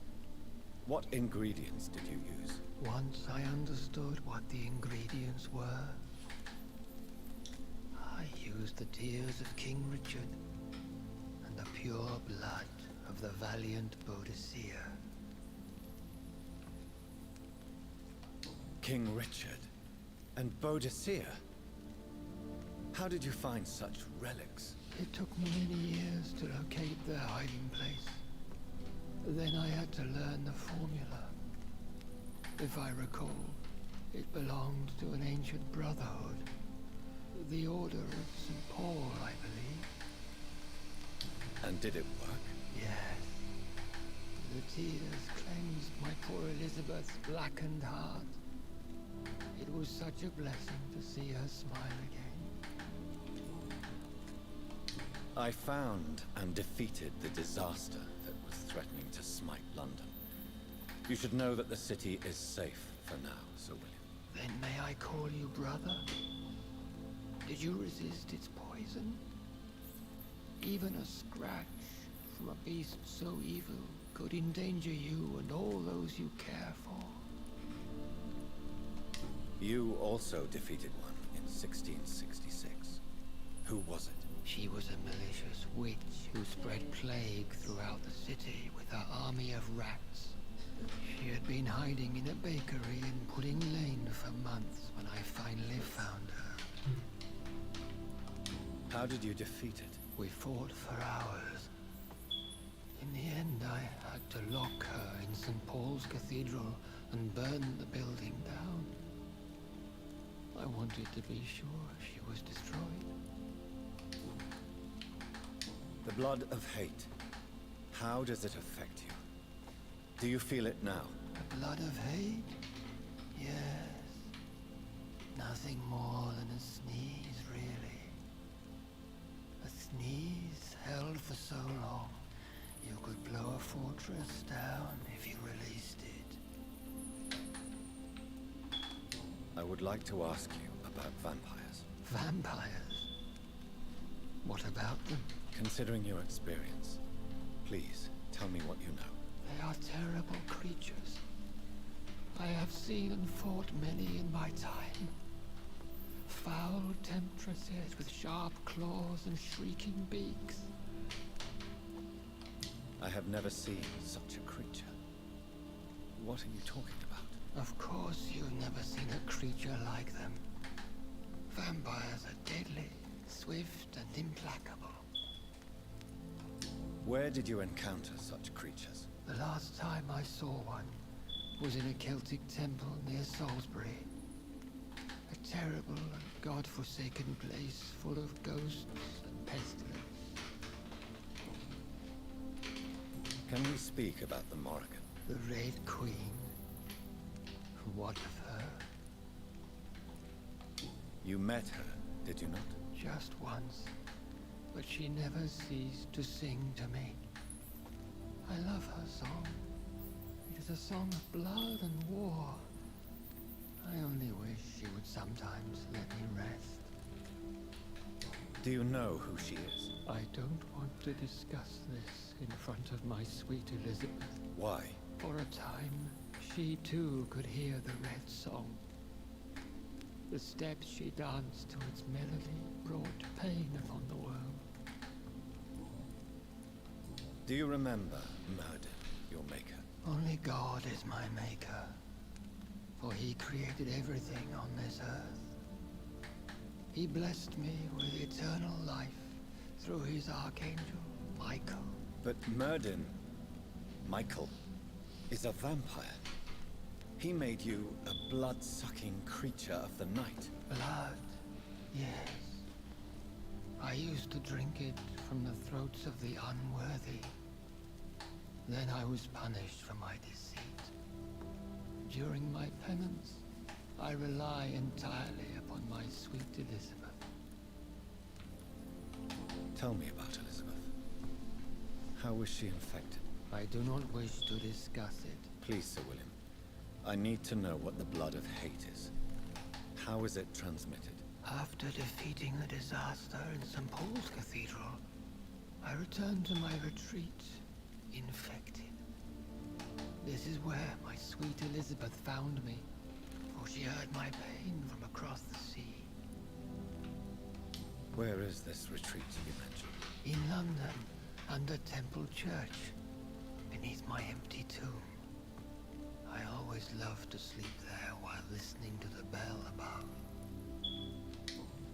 What ingredients did you use? Once I understood what the ingredients were, I used the tears of King Richard and the pure blood of the valiant Boadicea. King Richard and Boadicea? How did you find such relics? It took me many years to locate their hiding place. Then I had to learn the formula. If I recall, it belonged to an ancient brotherhood. The Order of St. Paul, I believe. And did it work? Yes. The tears cleansed my poor Elizabeth's blackened heart. It was such a blessing to see her smile again. I found and defeated the disaster that was threatening to smite London. You should know that the city is safe for now, Sir William. Then may I call you brother? Did you resist its poison? Even a scratch from a beast so evil could endanger you and all those you care for. You also defeated one in 1666. Who was it? She was a malicious witch who spread plague throughout the city with her army of rats. She had been hiding in a bakery in Pudding Lane for months when I finally found her. How did you defeat it? We fought for hours. In the end, I had to lock her in St. Paul's Cathedral and burn the building down. I wanted to be sure she was destroyed. The blood of hate. How does it affect you? Do you feel it now? The blood of hate? Yes. Nothing more than a sneeze, really. A sneeze held for so long, you could blow a fortress down if you released it. I would like to ask you about vampires. Vampires? What about them? Considering your experience, please tell me what you know. They are terrible creatures. I have seen and fought many in my time. Foul temptresses with sharp claws and shrieking beaks. I have never seen such a creature. What are you talking about? Of course you've never seen a creature like them. Vampires are deadly, swift and implacable. Where did you encounter such creatures? The last time I saw one was in a Celtic temple near Salisbury. A terrible and god-forsaken place full of ghosts and pestilence. Can we speak about the Morrigan? The Red Queen. What of her? You met her, did you not? Just once, but she never ceased to sing to me. I love her song. It is a song of blood and war. I only wish she would sometimes let me rest. Do you know who she is? I don't want to discuss this in front of my sweet Elizabeth. Why? For a time, she too could hear the red song. The steps she danced to its melody brought pain upon the world. Do you remember Murden, your maker? Only God is my maker, for he created everything on this earth. He blessed me with eternal life through his archangel, Michael. But Murden, Michael, is a vampire. He made you a blood-sucking creature of the night. Blood, yes. I used to drink it from the throats of the unworthy. Then I was punished for my deceit. During my penance, I rely entirely upon my sweet Elizabeth. Tell me about Elizabeth. How was she infected? I do not wish to discuss it. Please, Sir William. I need to know what the blood of hate is. How is it transmitted? After defeating the disaster in St. Paul's Cathedral, I returned to my retreat, infected. This is where my sweet Elizabeth found me, for she heard my pain from across the sea. Where is this retreat you mentioned? In London, under Temple Church, beneath my empty tomb. I always loved to sleep there while listening to the bell above.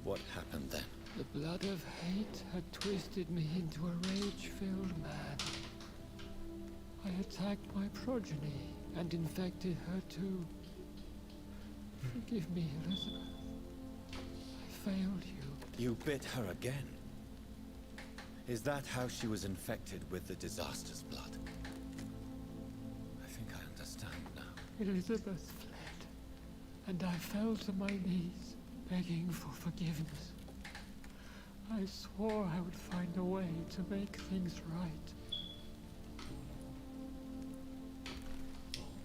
What happened then? The blood of hate had twisted me into a rage-filled man. I attacked my progeny and infected her too. Forgive me, Elizabeth. I failed you. You bit her again? Is that how she was infected with the disaster's blood? I think I understand now. Elizabeth fled, and I fell to my knees, begging for forgiveness. I swore I would find a way to make things right.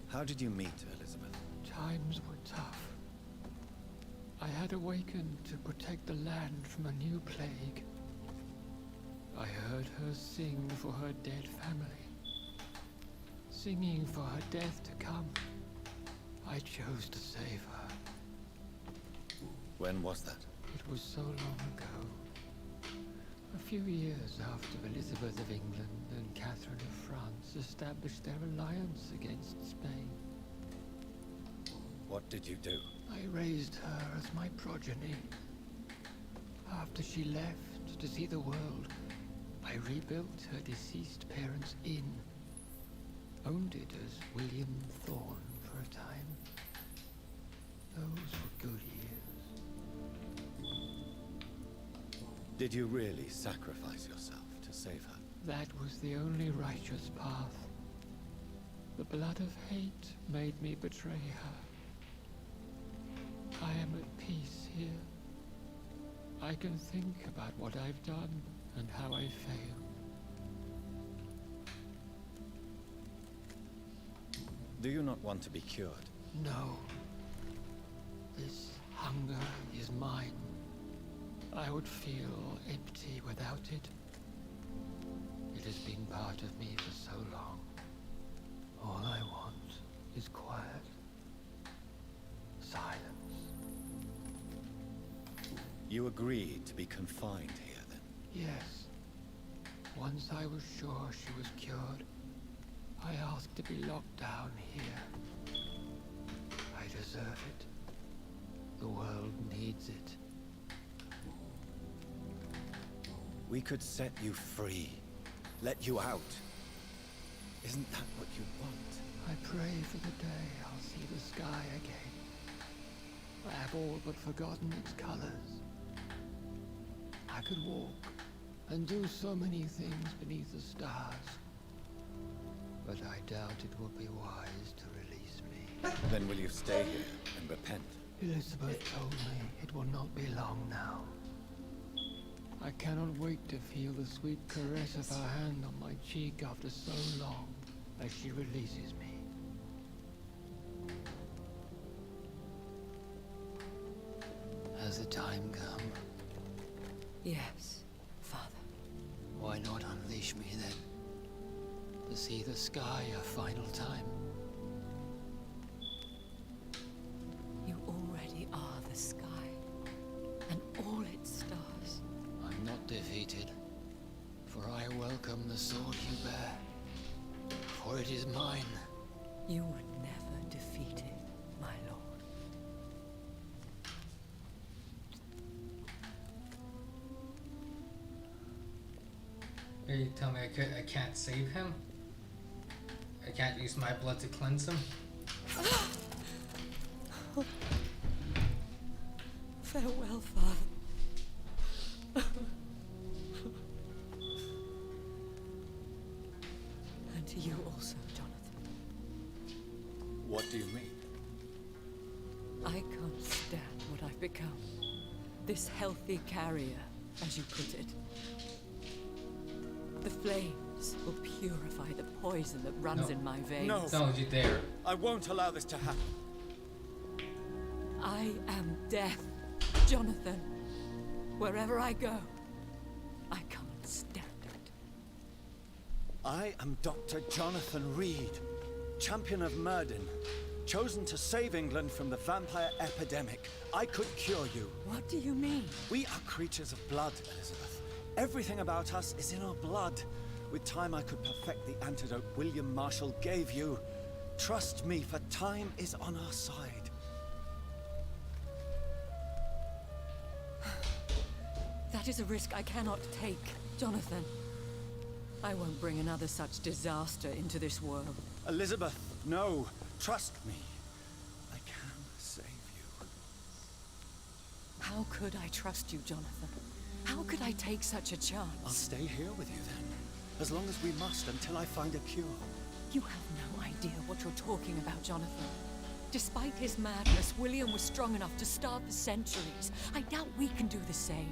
How did you meet Elizabeth? Times were tough. I had awakened to protect the land from a new plague. I heard her sing for her dead family. Singing for her death to come. I chose to save her. When was that? It was so long ago. A few years after Elizabeth of England and Catherine of France established their alliance against Spain. What did you do? I raised her as my progeny. After she left to see the world, I rebuilt her deceased parents' inn. Owned it as William Thorne for a time. Those were good years. Did you really sacrifice yourself to save her? That was the only righteous path. The blood of hate made me betray her. I am at peace here. I can think about what I've done and how I failed. Do you not want to be cured? No. This hunger is mine. I would feel empty without it. It has been part of me for so long. All I want is quiet silence. You agreed to be confined here, then? Yes. Once I was sure she was cured, I asked to be locked down here. I deserve it. The world needs it. We could set you free. Let you out. Isn't that what you want? I pray for the day I'll see the sky again. I have all but forgotten its colors. I could walk and do so many things beneath the stars. But I doubt it would be wise to release me. Then will you stay here and repent? Elizabeth told me it will not be long now. I cannot wait to feel the sweet caress of her hand on my cheek after so long as she releases me. Has the time come? Yes, Father. Why not unleash me then? To see the sky a final time? You already are the sky, and all its stars. I'm not defeated, for I welcome the sword you bear, for it is mine. You were never defeated, my lord. You tell me I can't save him? I can't use my blood to cleanse him? Farewell, Father. And to you also, Jonathan. What do you mean? I can't stand what I've become. This healthy carrier, as you put it. The flames will purify the poison that runs in my veins. No! Don't you dare. I won't allow this to happen. I am death, Jonathan. Wherever I go, I can't stand it. I am Dr. Jonathan Reed, champion of Myrddin, chosen to save England from the vampire epidemic. I could cure you. What do you mean? We are creatures of blood, Elizabeth. Everything about us is in our blood. With time, I could perfect the antidote William Marshall gave you. Trust me, for time is on our side. That is a risk I cannot take, Jonathan. I won't bring another such disaster into this world. Elizabeth, no. Trust me. I can save you. How could I trust you, Jonathan? How could I take such a chance? I'll stay here with you then. As long as we must, until I find a cure. You have no idea what you're talking about, Jonathan. Despite his madness, William was strong enough to starve for centuries. I doubt we can do the same.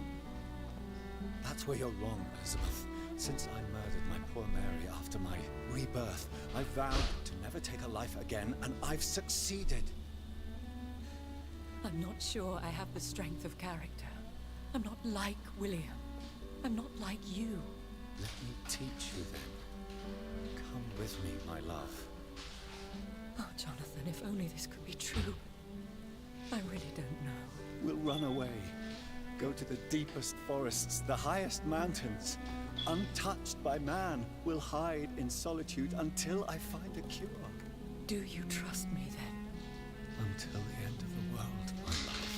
That's where you're wrong, Elizabeth. Since I murdered my poor Mary after my rebirth, I vowed to never take a life again, and I've succeeded. I'm not sure I have the strength of character. I'm not like William. I'm not like you. Let me teach you then. Come with me, my love. Oh, Jonathan, if only this could be true. I really don't know. We'll run away. Go to the deepest forests, the highest mountains. Untouched by man, we'll hide in solitude until I find a cure. Do you trust me then? Until the end of the world, my love.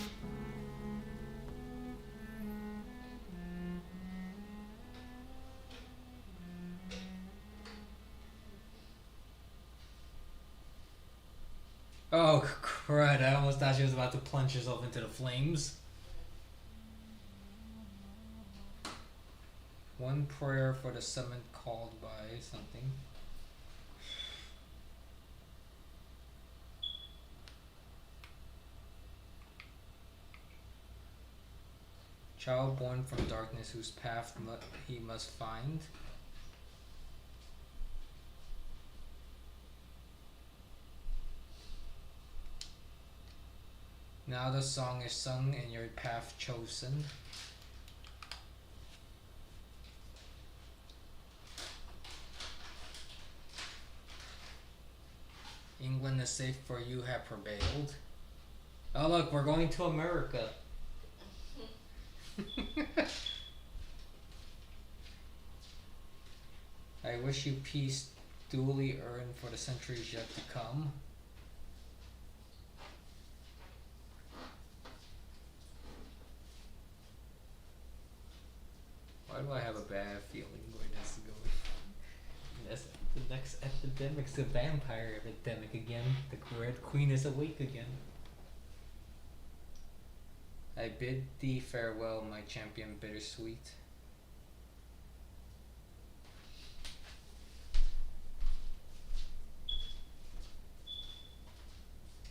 Oh, crud. I almost thought she was about to plunge herself into the flames. One prayer for the summon called by something. Child born from darkness whose path he must find. Now the song is sung and your path chosen. England is safe for you have prevailed. Oh look, we're going to America. I wish you peace duly earned for the centuries yet to come. Why do I have a bad feeling where this is going? The next epidemic's the vampire epidemic again. The Red Queen is awake again. I bid thee farewell, my champion bittersweet.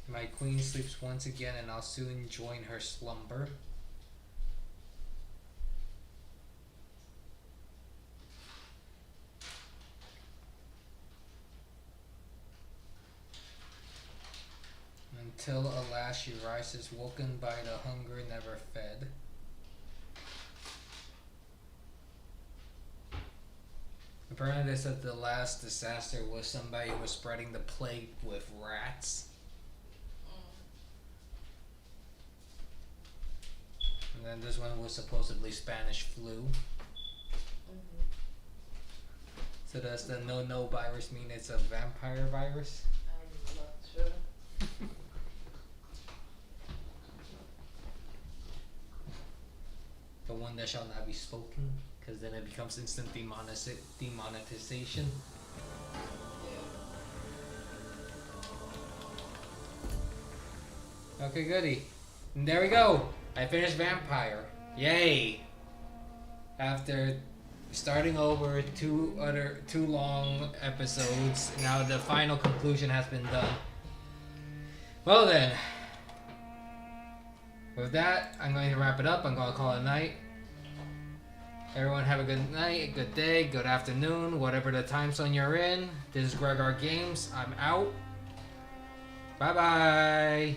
My queen sleeps once again, and I'll soon join her slumber. Until, alas, she rises, woken by the hunger never fed. Apparently they said the last disaster was somebody who was spreading the plague with rats. And then this one was supposedly Spanish flu. So does the no virus mean it's a vampire virus? I'm not sure. The one that shall not be spoken, because then it becomes instant demonetization. Okay, goody. And there we go. I finished Vampire. Yay! After starting over two long episodes, now the final conclusion has been done. Well then, with that, I'm going to wrap it up. I'm going to call it a night. Everyone have a good night, a good day, good afternoon, whatever the time zone you're in. This is GregarGames. I'm out. Bye-bye.